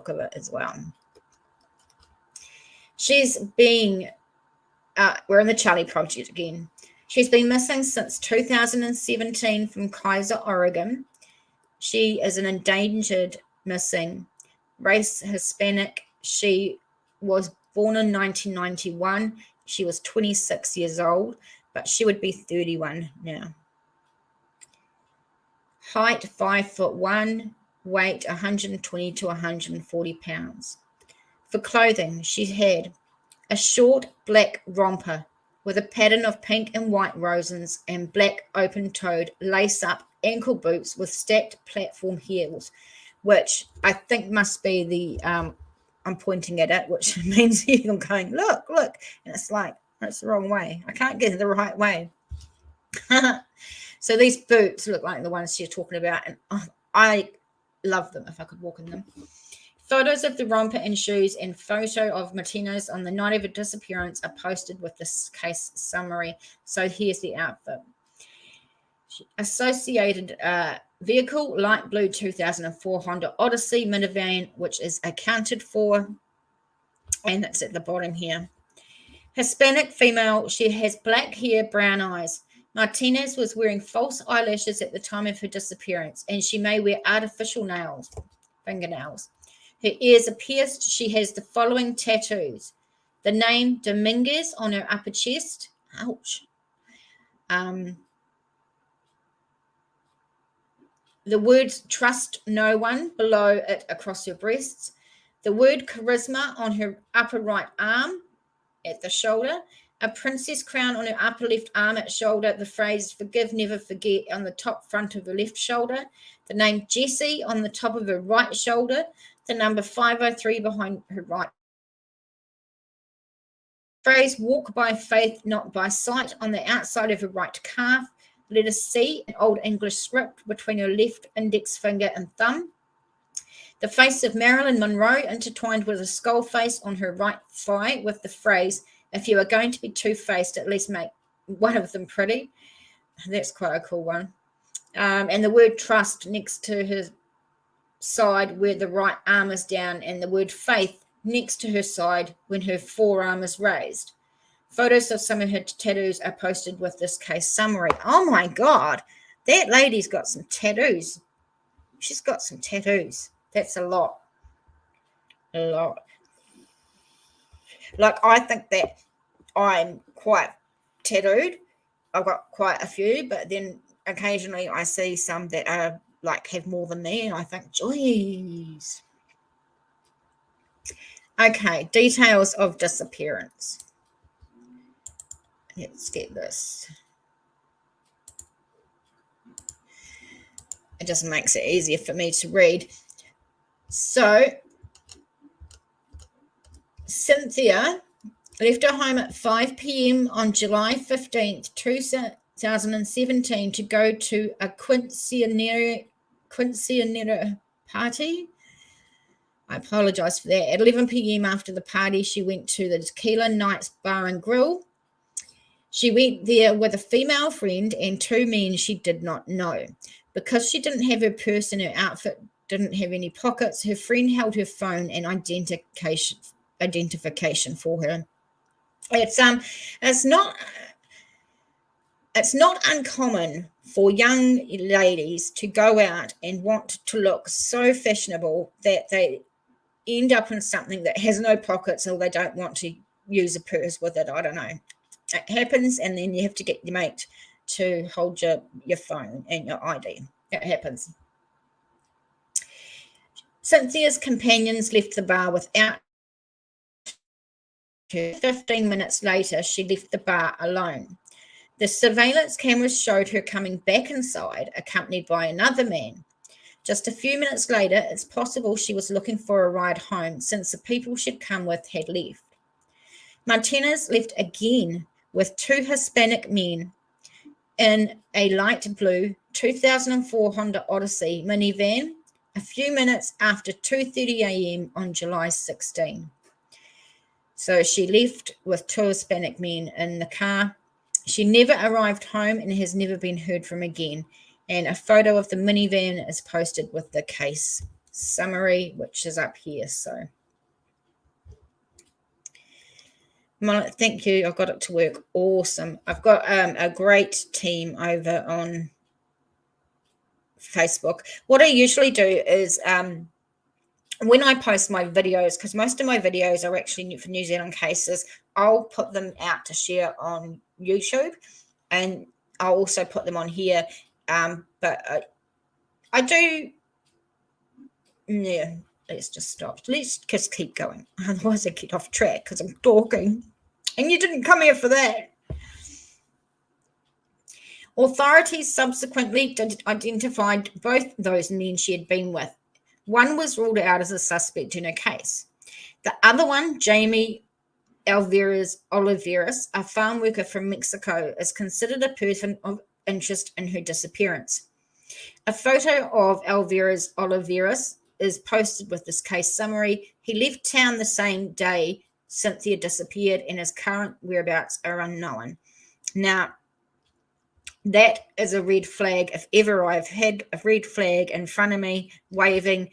of it as well. She's being, we're in the Charlie Project again. She's been missing since 2017 from Keizer, Oregon. She is an endangered missing, race Hispanic. She was born in 1991. She was 26 years old, but she would be 31 now. Height 5'1", weight 120 to 140 pounds. For clothing, she had a short black romper with a pattern of pink and white roses and black open-toed lace-up ankle boots with stacked platform heels, which I think must be the, I'm pointing at it, which means you're going, look, and it's like, that's the wrong way. I can't get it the right way. So these boots look like the ones you're talking about, and I love them if I could walk in them. Photos of the romper and shoes and photo of Martinez on the night of her disappearance are posted with this case summary. So here's the outfit. Associated vehicle, light blue 2004 Honda Odyssey minivan, which is accounted for, and that's at the bottom here. Hispanic female, she has black hair, brown eyes. Martinez was wearing false eyelashes at the time of her disappearance, and she may wear artificial nails, fingernails. Her ears are pierced. She has the following tattoos. The name Dominguez on her upper chest. Ouch. The words trust no one below it across her breasts. The word charisma on her upper right arm at the shoulder. A princess crown on her upper left arm at shoulder. The phrase forgive, never forget on the top front of her left shoulder. The name Jessie on the top of her right shoulder. The number 503 behind her right. Phrase walk by faith, not by sight on the outside of her right calf. Letter C, an Old English script between her left index finger and thumb. The face of Marilyn Monroe intertwined with a skull face on her right thigh with the phrase, if you are going to be two-faced, at least make one of them pretty. That's quite a cool one. And the word trust next to her side where the right arm is down, and the word faith next to her side when her forearm is raised. Photos of some of her tattoos are posted with this case summary. Oh my God, that lady's got some tattoos. She's got some tattoos. That's a lot. A lot. Like, I think that I'm quite tattooed. I've got quite a few, but then occasionally I see some that are like have more than me, and I think, geez. Okay, details of disappearance. Let's get this. It just makes it easier for me to read. So, Cynthia left her home at 5 p.m. on July 15th, 2017 to go to a quinceanera party. I apologize for that. At 11 p.m. after the party, she went to the Tequila Nights Bar and Grill. She went there with a female friend and two men she did not know. Because she didn't have her purse and her outfit didn't have any pockets, her friend held her phone and identification for her. It's not uncommon for young ladies to go out and want to look so fashionable that they end up in something that has no pockets, or they don't want to use a purse with it. I don't know. It happens, and then you have to get your mate to hold your phone and your ID. It happens. Cynthia's companions left the bar without her. 15 minutes later, she left the bar alone. The surveillance cameras showed her coming back inside, accompanied by another man. Just a few minutes later, it's possible she was looking for a ride home since the people she'd come with had left. Martinez left again with 2 Hispanic men in a light blue 2004 Honda Odyssey minivan a few minutes after 2:30 a.m. on July 16. So she left with 2 Hispanic men in the car. She never arrived home and has never been heard from again. And a photo of the minivan is posted with the case summary, which is up here. So thank you. I got it to work. Awesome. I've got a great team over on Facebook. What I usually do is when I post my videos, because most of my videos are actually for New Zealand cases, I'll put them out to share on YouTube, and I'll also put them on here. But I do, yeah, let's just stop. Let's just keep going. Otherwise I get off track because I'm talking. And you didn't come here for that. Authorities subsequently identified both those men she had been with. One was ruled out as a suspect in her case. The other one, Jamie Alvarez-Olivera, a farm worker from Mexico, is considered a person of interest in her disappearance. A photo of Alvarez-Olivera is posted with this case summary. He left town the same day Cynthia disappeared, and his current whereabouts are unknown. Now, that is a red flag. If ever I've had a red flag in front of me, waving,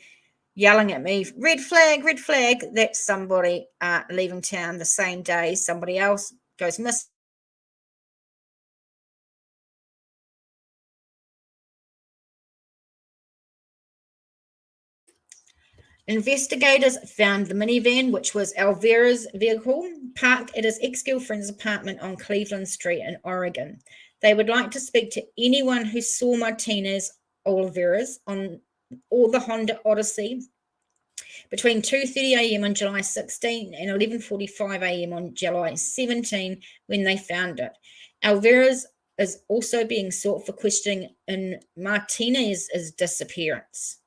yelling at me, red flag, that's somebody leaving town the same day somebody else goes missing. Investigators found the minivan, which was Alvera's vehicle, parked at his ex-girlfriend's apartment on Cleveland Street in Oregon. They would like to speak to anyone who saw Martinez Alvarez on or the Honda Odyssey between 2:30 a.m. on July 16 and 11:45 a.m. on July 17 when they found it. Alvarez is also being sought for questioning in Martinez's disappearance.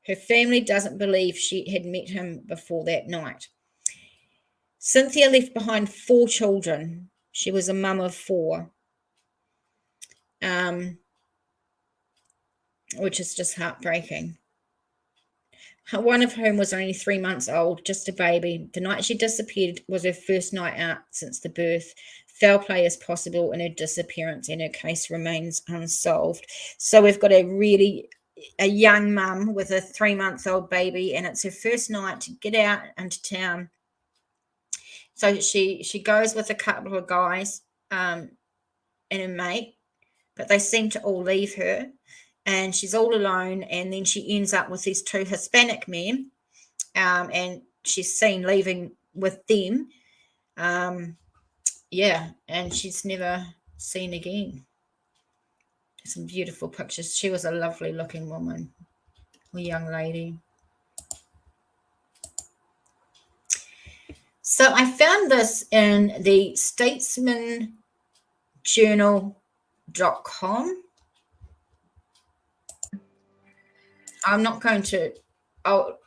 Her family doesn't believe she had met him before that night. Cynthia left behind 4 children. She was a mum of 4, which is just heartbreaking. One of whom was only 3 months old, just a baby. The night she disappeared was her first night out since the birth. Foul play is possible in her disappearance, and her case remains unsolved. So we've got a young mum with a 3-month-old baby, and it's her first night to get out into town. So she goes with a couple of guys and a mate, but they seem to all leave her, and she's all alone. And then she ends up with these 2 Hispanic men, and she's seen leaving with them. And she's never seen again. Some beautiful pictures. She was a lovely looking woman, a young lady. So I found this in the statesmanjournal.com. I'll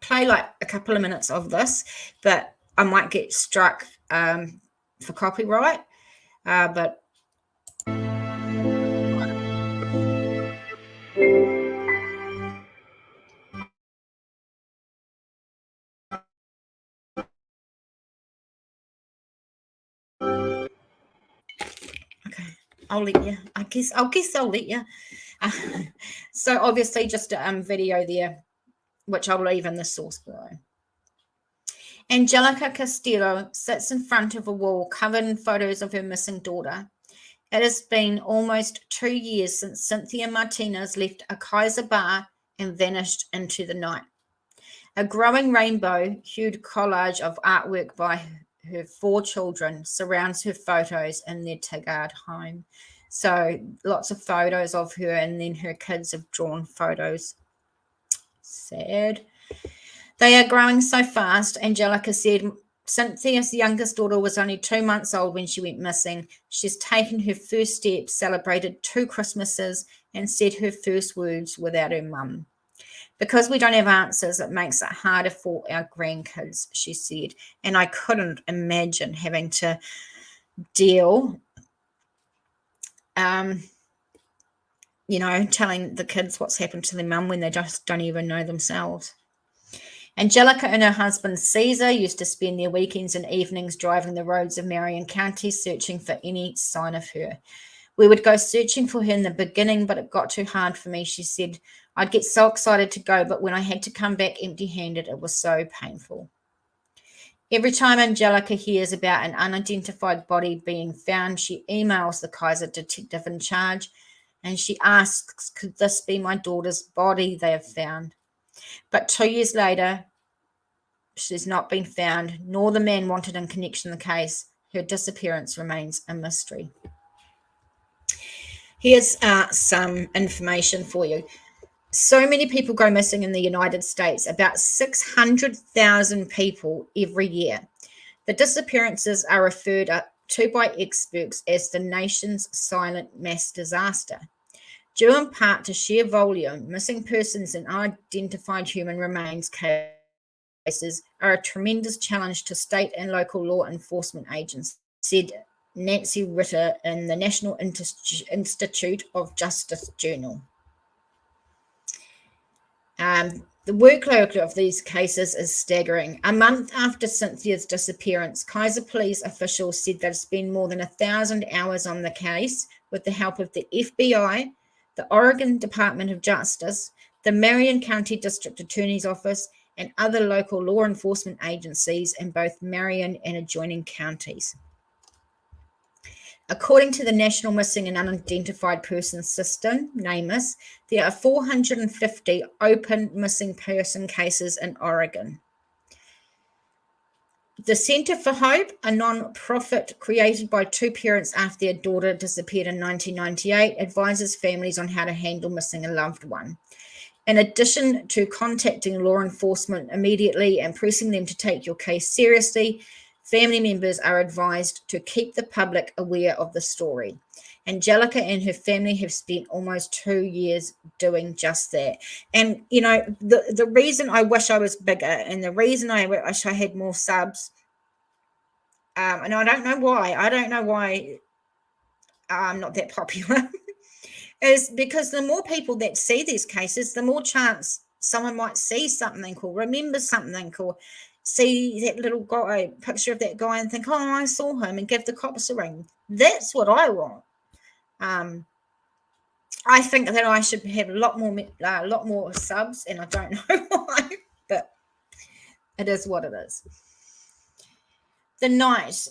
play like a couple of minutes of this, but I might get struck for copyright. But okay, I'll let you. I guess I'll let you. So obviously just a video there, which I'll leave in the source below. Angelica Castillo sits in front of a wall covered in photos of her missing daughter. It has been almost 2 years since Cynthia Martinez left a Keizer bar and vanished into the night. A growing rainbow-hued collage of artwork by her 4 children surrounds her photos in their Tigard home. So lots of photos of her, and then her kids have drawn photos. Sad. They are growing so fast, Angelica said. Cynthia's youngest daughter was only 2 months old when she went missing. She's taken her first steps, celebrated 2 Christmases, and said her first words without her mum. Because we don't have answers, it makes it harder for our grandkids, she said. And I couldn't imagine having to deal, telling the kids what's happened to their mum when they just don't even know themselves. Angelica and her husband Ceiser used to spend their weekends and evenings driving the roads of Marion County searching for any sign of her. We would go searching for her in the beginning, but it got too hard for me, she said. I'd get so excited to go, but when I had to come back empty-handed, it was so painful. Every time Angelica hears about an unidentified body being found, she emails the Keizer detective in charge, and she asks, could this be my daughter's body they have found? But 2 years later, she's not been found, nor the man wanted in connection to the case. Her disappearance remains a mystery. Here's some information for you. So many people go missing in the United States, about 600,000 people every year. The disappearances are referred to by experts as the nation's silent mass disaster. Due in part to sheer volume, missing persons and unidentified human remains cases are a tremendous challenge to state and local law enforcement agencies, said Nancy Ritter in the National Institute of Justice Journal. The workload of these cases is staggering. A month after Cynthia's disappearance, Keizer police officials said they'd spent more than 1,000 hours on the case with the help of the FBI, the Oregon Department of Justice, the Marion County District Attorney's Office, and other local law enforcement agencies in both Marion and adjoining counties. According to the National Missing and Unidentified Persons System, NamUs, there are 450 open missing person cases in Oregon. The Center for Hope, a non-profit created by two parents after their daughter disappeared in 1998, advises families on how to handle missing a loved one. In addition to contacting law enforcement immediately and pressing them to take your case seriously, family members are advised to keep the public aware of the story. Angelica and her family have spent almost 2 years doing just that. And, the reason I wish I was bigger and the reason I wish I had more subs, and I don't know why I'm not that popular, is because the more people that see these cases, the more chance someone might see something or remember something or see that little guy, picture of that guy and think, oh, I saw him, and give the cops a ring. That's what I want. I think that I should have a lot more subs, and I don't know why, but it is what it is. The night,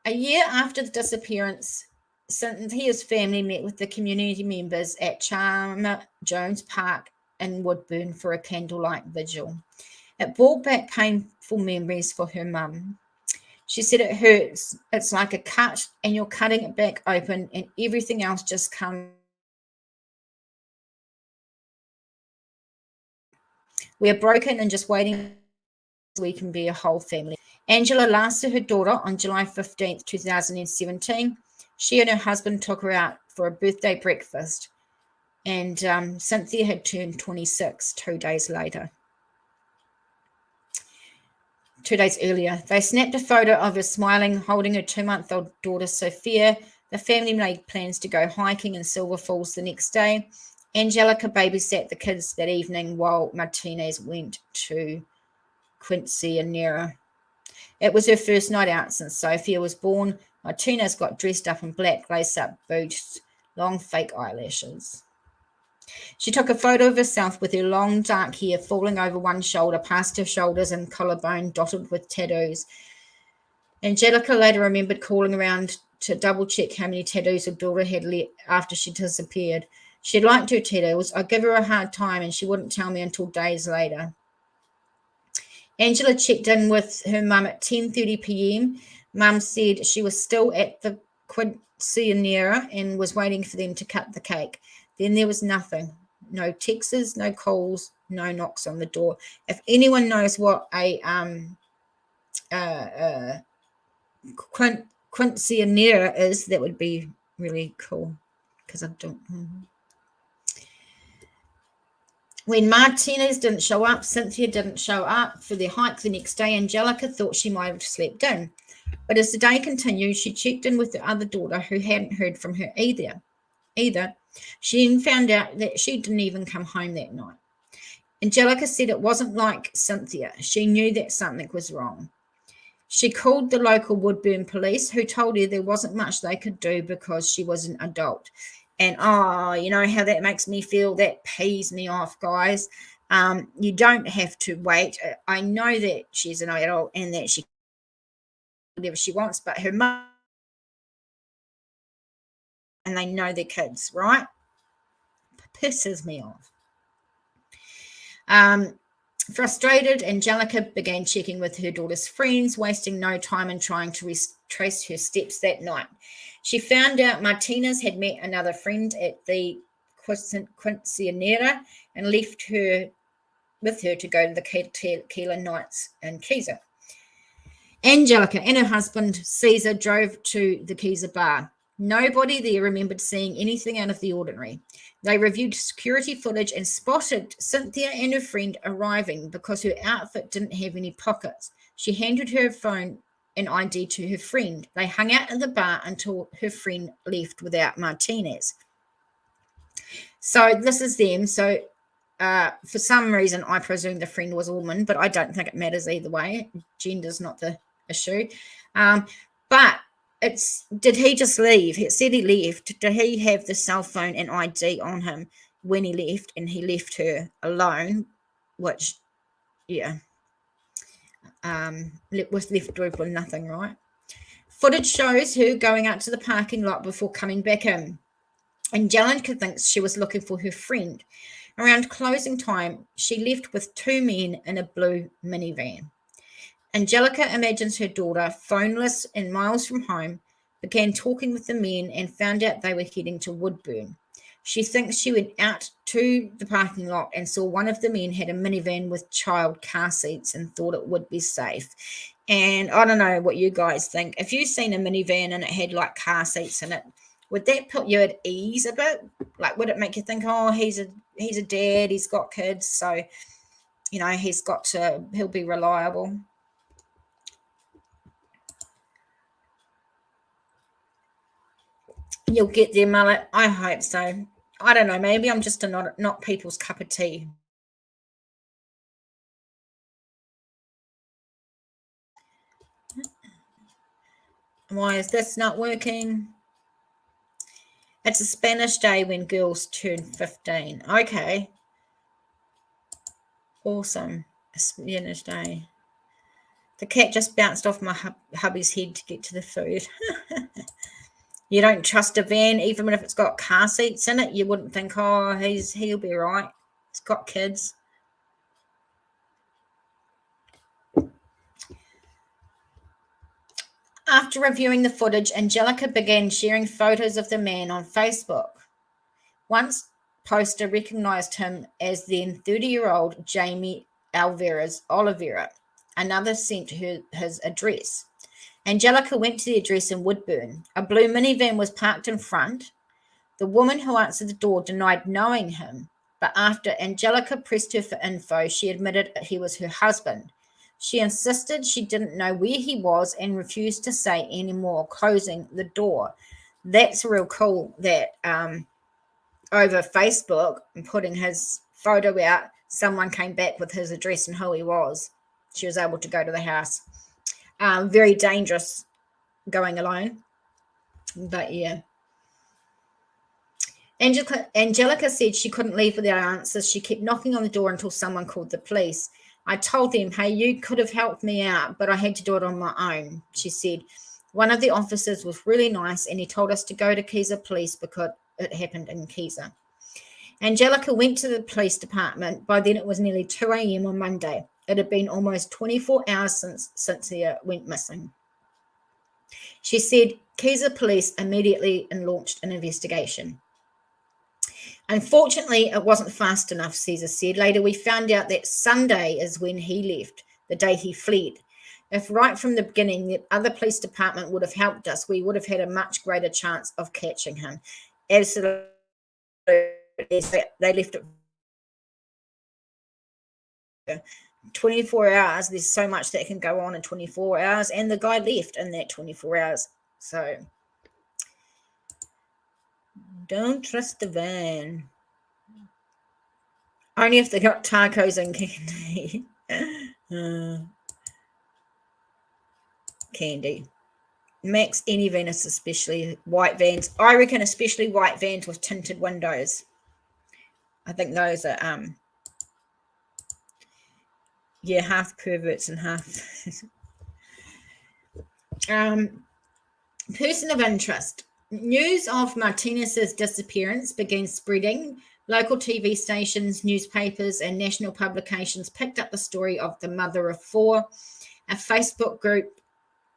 a year after the disappearance, Cynthia's family met with the community members at Chalmer Jones Park in Woodburn for a candlelight vigil. It brought back painful memories for her mum. She said it hurts. It's like a cut, and you're cutting it back open, and everything else just comes. We are broken and just waiting so we can be a whole family. Angela last saw her daughter on July 15th, 2017. She and her husband took her out for a birthday breakfast, and Cynthia had turned 26 2 days later. 2 days earlier. They snapped a photo of her smiling, holding her 2-month-old daughter, Sophia. The family made plans to go hiking in Silver Falls the next day. Angelica babysat the kids that evening while Martinez went to Quinceañera. It was her first night out since Sophia was born. Martinez got dressed up in black lace-up boots, long fake eyelashes. She took a photo of herself with her long dark hair falling over one shoulder, past her shoulders and collarbone dotted with tattoos. Angelica later remembered calling around to double-check how many tattoos her daughter had after she disappeared. She liked her tattoos. I'd give her a hard time, and she wouldn't tell me until days later. Angela checked in with her mum at 10:30 p.m. Mum said she was still at the quinceañera and was waiting for them to cut the cake. Then there was nothing. No texts, no calls, no knocks on the door. If anyone knows what a quinceañera is, that would be really cool, because I don't. When Martinez didn't show up, Cynthia didn't show up for their hike the next day. Angelica thought she might have slept in. But as the day continued, she checked in with the other daughter who hadn't heard from her either. She then found out that she didn't even come home that night. Angelica said it wasn't like Cynthia. She knew that something was wrong. She called the local Woodburn police, who told her there wasn't much they could do because she was an adult. And you know how that makes me feel? That pees me off, guys. You don't have to wait. I know that she's an adult and that she can do whatever she wants, but her mum and they know their kids, right? Pisses me off. Frustrated, Angelica began checking with her daughter's friends, wasting no time in trying to retrace her steps that night. She found out Martinez had met another friend at the Quinceanera and left her with her to go to the tequila nights in Keizer. Angelica and her husband, Keizer, drove to the Keizer bar. Nobody there remembered seeing anything out of the ordinary. They reviewed security footage and spotted Cynthia and her friend arriving because her outfit didn't have any pockets. She handed her phone and ID to her friend. They hung out at the bar until her friend left without Martinez. So this is them. So for some reason, I presume the friend was a woman, but I don't think it matters either way. Gender's not the issue. But did he just leave? It said he left. Did he have the cell phone and ID on him when he left, and he left her alone? Which, yeah, was left with nothing, right? Footage shows her going out to the parking lot before coming back in. Angelica thinks she was looking for her friend. Around closing time, she left with two men in a blue minivan. Angelica imagines her daughter, phoneless and miles from home, began talking with the men and found out they were heading to Woodburn. She thinks she went out to the parking lot and saw one of the men had a minivan with child car seats and thought it would be safe. And I don't know what you guys think. If you've seen a minivan and it had like car seats in it, would that put you at ease a bit? Like, would it make you think, oh, he's a dad, he's got kids, so, you know, he'll be reliable? You'll get there, Mullet. I hope so. I don't know. Maybe I'm just not people's cup of tea. Why is this not working? It's a Spanish day when girls turn 15. Okay. Awesome. A Spanish day. The cat just bounced off my hubby's head to get to the food. You don't trust a van, even if it's got car seats in it. You wouldn't think, oh, he'll be right. He's got kids. After reviewing the footage, Angelica began sharing photos of the man on Facebook. One poster recognized him as then 30-year-old Jamie Alvarez-Olivera. Another sent her his address. Angelica went to the address in Woodburn. A blue minivan was parked in front. The woman who answered the door denied knowing him, but after Angelica pressed her for info, she admitted he was her husband. She insisted she didn't know where he was and refused to say any more, closing the door. That's real cool that over Facebook and putting his photo out, someone came back with his address and who he was. She was able to go to the house. Very dangerous going alone. But yeah. Angelica said she couldn't leave without answers. She kept knocking on the door until someone called the police. I told them, hey, you could have helped me out, but I had to do it on my own, she said. One of the officers was really nice, and he told us to go to Keizer Police because it happened in Keizer. Angelica went to the police department. By then it was nearly 2 a.m. on Monday. It had been almost 24 hours since Cynthia went missing. She said Keizer Police immediately launched an investigation. Unfortunately, it wasn't fast enough, Keizer said. Later, we found out that Sunday is when he left, the day he fled. If right from the beginning the other police department would have helped us, we would have had a much greater chance of catching him. Absolutely. They left it 24 hours, there's so much that can go on in 24 hours, and the guy left in that 24 hours. So don't trust the van. Only if they got tacos and candy. Candy. Max, any Venus, especially white vans. I reckon especially white vans with tinted windows. I think those are half perverts and half person of interest. News of Martinez's disappearance began spreading. Local TV stations, newspapers, and national publications picked up the story of the mother of four. A Facebook group,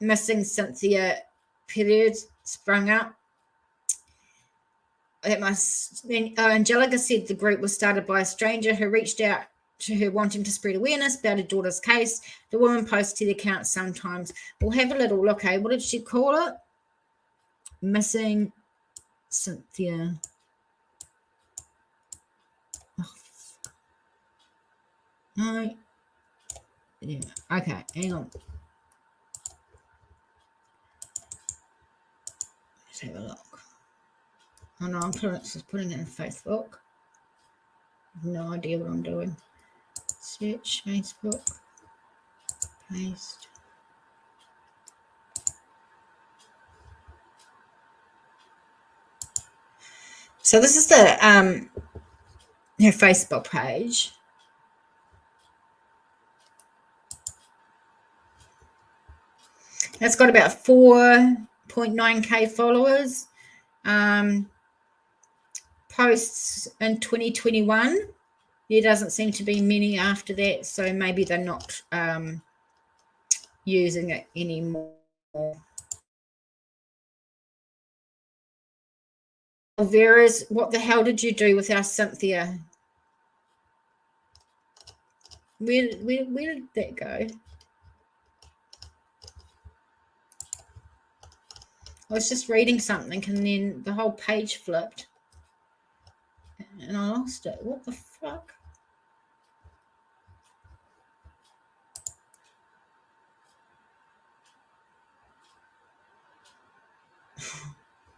Missing Cynthia Martinez, sprung up. Angelica said the group was started by a stranger who reached out to her wanting to spread awareness about her daughter's case. The woman posts to the account sometimes. We'll have a little look, eh? What did she call it? Missing Cynthia. Oh, no. Yeah. Okay, hang on. Let's have a look. Oh no, I'm just putting it in Facebook. I have no idea what I'm doing. Search Facebook. Paste. So this is the her Facebook page. It's got about 4.9k followers. Posts in 2021. There doesn't seem to be many after that, so maybe they're not using it anymore. Alvarez, what the hell did you do with our Cynthia? Where did that go? I was just reading something and then the whole page flipped and I lost it. What the fuck?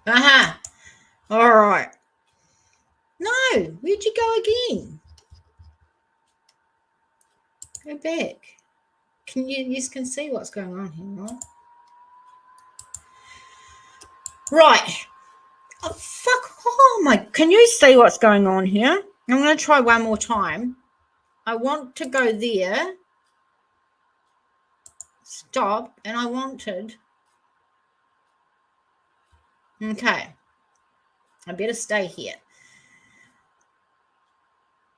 Aha! All right. No, where'd you go again? Go back. You can see what's going on here, right? Right. Oh, fuck. Oh, my. Can you see what's going on here? I'm going to try one more time. I want to go there. Stop. And I wanted. Okay. I better stay here.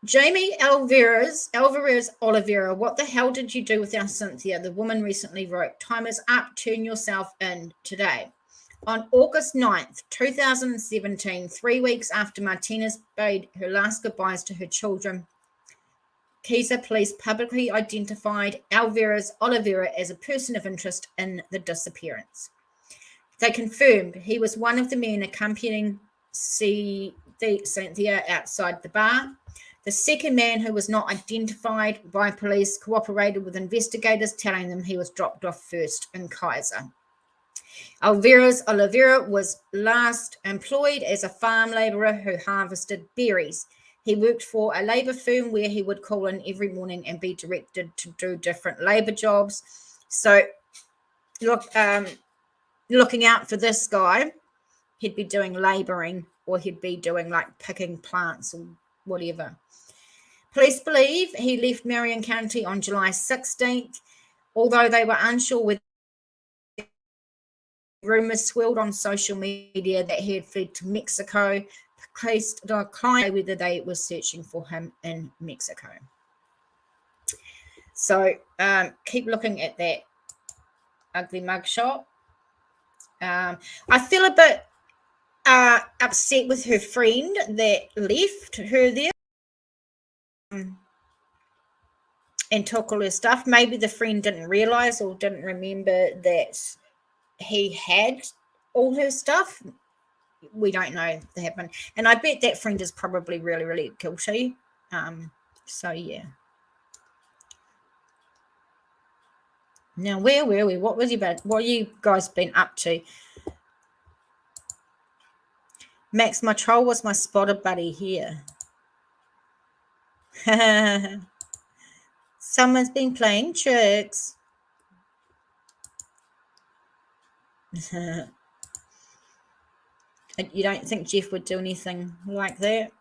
Jamie Alvarez-Olivera, what the hell did you do with our Cynthia? The woman recently wrote, time is up. Turn yourself in today. On August 9th, 2017, 3 weeks after Martinez bade her last goodbyes to her children, Keizer police publicly identified Alvarez-Olivera as a person of interest in the disappearance. They confirmed he was one of the men accompanying Cynthia outside the bar. The second man, who was not identified by police, cooperated with investigators, telling them he was dropped off first in Keizer. Alvarez-Olivera was last employed as a farm labourer who harvested berries. He worked for a labour firm where he would call in every morning and be directed to do different labour jobs. So, looking out for this guy, he'd be doing labouring or he'd be doing like picking plants or whatever. Police believe he left Marion County on July 16th, although they were unsure whether rumors swirled on social media that he had fled to Mexico. Police declined whether they were searching for him in Mexico. So keep looking at that ugly mugshot. I feel a bit upset with her friend that left her there and took all her stuff. Maybe the friend didn't realize or didn't remember that he had all her stuff. We don't know that happened. And I bet that friend is probably really, really guilty. So, yeah. Now, where were we? What you guys been up to? Max, my troll was my spotted buddy here. Someone's been playing tricks. You don't think Jeff would do anything like that?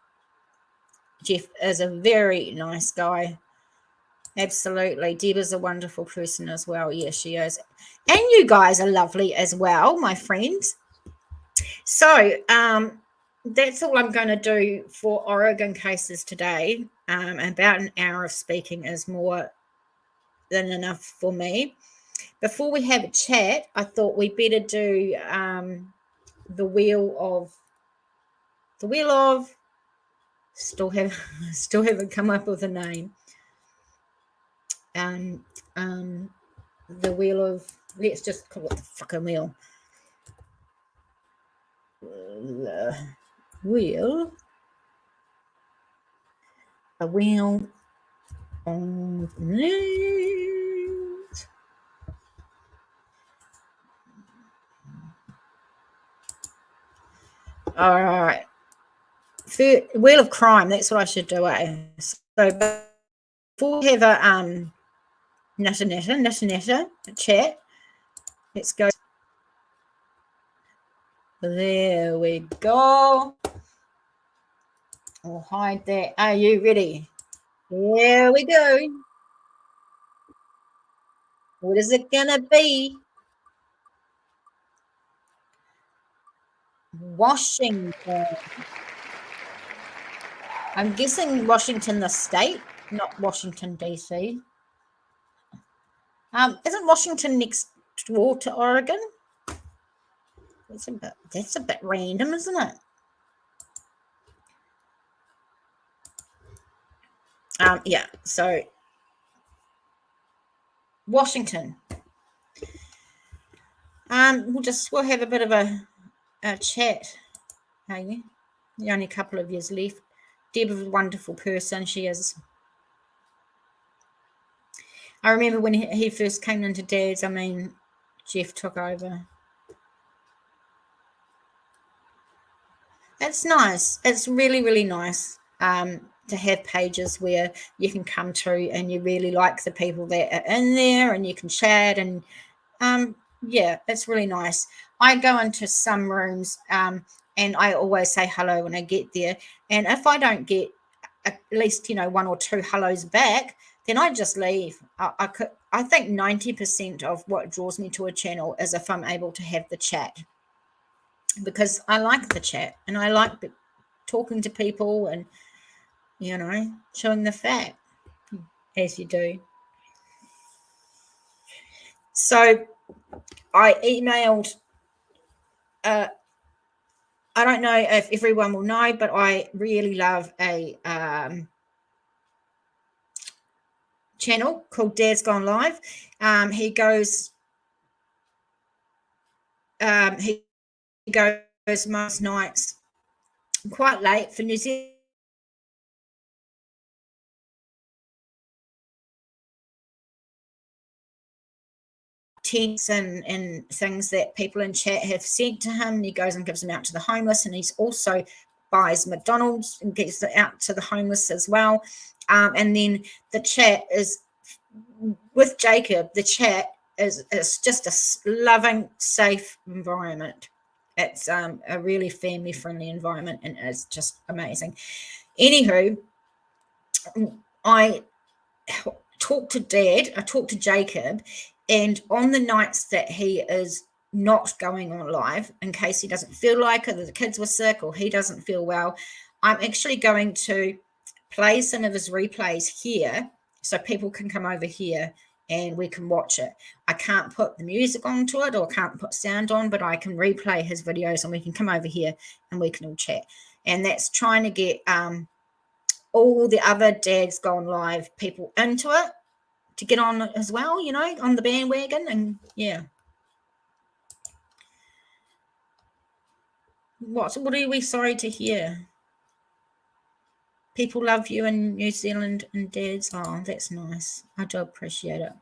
Jeff is a very nice guy. Absolutely. Deb is a wonderful person as well. Yes, she is. And you guys are lovely as well, my friends. So that's all I'm going to do for Oregon cases today. About an hour of speaking is more than enough for me. Before we have a chat, I thought we better do the wheel of still haven't come up with a name. The wheel of, let's just call it the fucking wheel. The wheel of news. All right. Wheel of crime, that's what I should do. So before we have a natter chat, let's go. There we go. I'll hide that. Are you ready? Here we go. What is it gonna be? Washington. I'm guessing Washington the state, not Washington DC. Isn't Washington next door to Oregon? That's a bit random, isn't it? Yeah, so Washington. We'll have a bit of a chat. Hey, only a couple of years left. Deb is a wonderful person. She is. I remember when he first came into Dad's, Jeff took over. It's nice. It's really, really nice to have pages where you can come to and you really like the people that are in there and you can chat and yeah, it's really nice. I go into some rooms and I always say hello when I get there. And if I don't get at least, one or two hellos back, then I just leave. I think 90% of what draws me to a channel is if I'm able to have the chat, because I like the chat and I like talking to people and, chewing the fat, as you do. So I emailed, I don't know if everyone will know, but I really love a channel called Dad's Gone Live. He goes most nights quite late for New Zealand. Tents and things that people in chat have sent to him, and he goes and gives them out to the homeless, and he's also buys McDonald's and gives it out to the homeless as well. And then the chat is with Jacob. The chat is just a loving, safe environment. It's a really family-friendly environment, and it's just amazing. Anywho, I talked to Dad, I talked to Jacob, and on the nights that he is not going on live, in case he doesn't feel like it, or the kids were sick, or he doesn't feel well, I'm actually going to play some of his replays here so people can come over here and we can watch it. I can't put the music onto it or can't put sound on, but I can replay his videos and we can come over here and we can all chat. And that's trying to get all the other Dad's Gone Live people into it to get on as well, on the bandwagon. And yeah. What are we sorry to hear? People love you in New Zealand and Dad's. Oh, that's nice. I do appreciate it.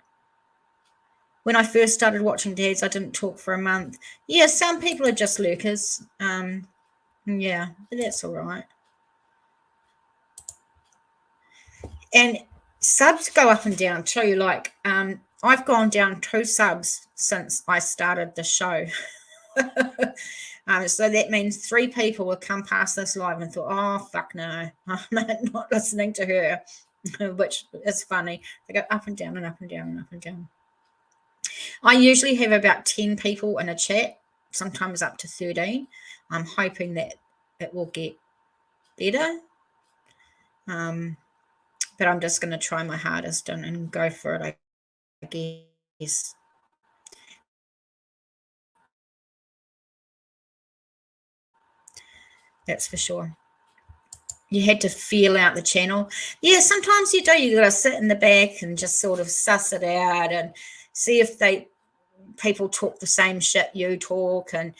When I first started watching Dads, I didn't talk for a month. Yeah, some people are just lurkers. Yeah, but that's all right. And subs go up and down too. Like, I've gone down 2 subs since I started the show. So that means 3 people will come past this live and thought, oh, fuck no, I'm not listening to her, which is funny. They go up and down and up and down and up and down. I usually have about 10 people in a chat, sometimes up to 13. I'm hoping that it will get better. But I'm just going to try my hardest and go for it, I guess. That's for sure. You had to feel out the channel. Yeah, sometimes you do. You got to sit in the back and just sort of suss it out and see if people talk the same shit you talk, and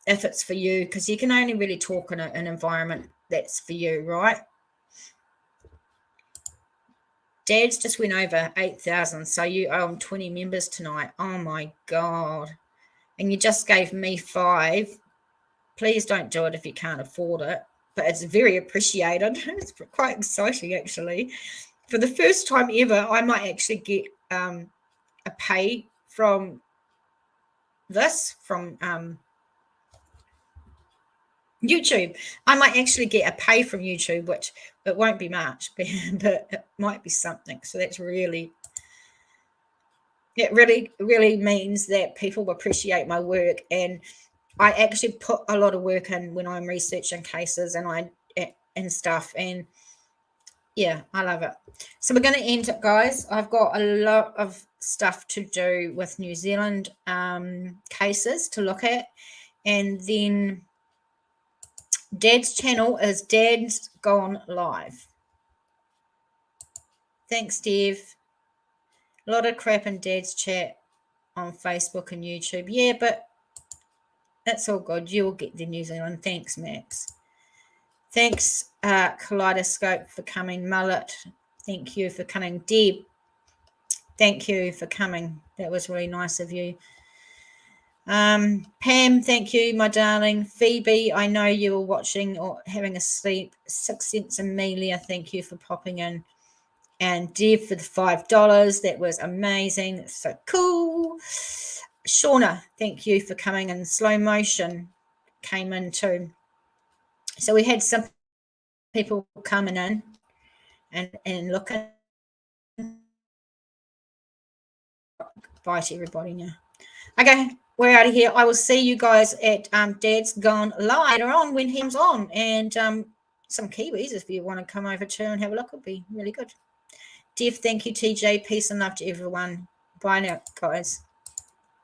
if it's for you, because you can only really talk in an environment that's for you, right? Dad's just went over 8,000, so you own 20 members tonight. Oh my God. And you just gave me 5. Please don't do it if you can't afford it, but it's very appreciated. It's quite exciting, actually. For the first time ever, I might actually get a pay from this, from YouTube. I might actually get a pay from YouTube, which it won't be much, but it might be something. So that's really, it really means that people appreciate my work. And I actually put a lot of work in when I'm researching cases and stuff. And yeah, I love it. So we're going to end it, guys. I've got a lot of stuff to do with New Zealand cases to look at. And then Dad's channel is Dad's Gone Live. Thanks, Dev. A lot of crap in Dad's chat on Facebook and YouTube. Yeah, but that's all good. You'll get the New Zealand. Thanks, Max. Thanks, Kaleidoscope, for coming. Mullet, thank you for coming. Deb, thank you for coming. That was really nice of you. Pam, thank you, my darling. Phoebe, I know you were watching or having a sleep. 6 cents Amelia, thank you for popping in. And Deb for the $5. That was amazing. That's so cool. Shauna, thank you for coming in. Slow motion came in too. So we had some people coming in and looking. Bye to everybody now. Okay, we're out of here. I will see you guys at Dad's Gone Live later on when he's on, and some Kiwis if you want to come over too and have a look. It'll be really good. Dev, thank you, TJ. Peace and love to everyone. Bye now, guys.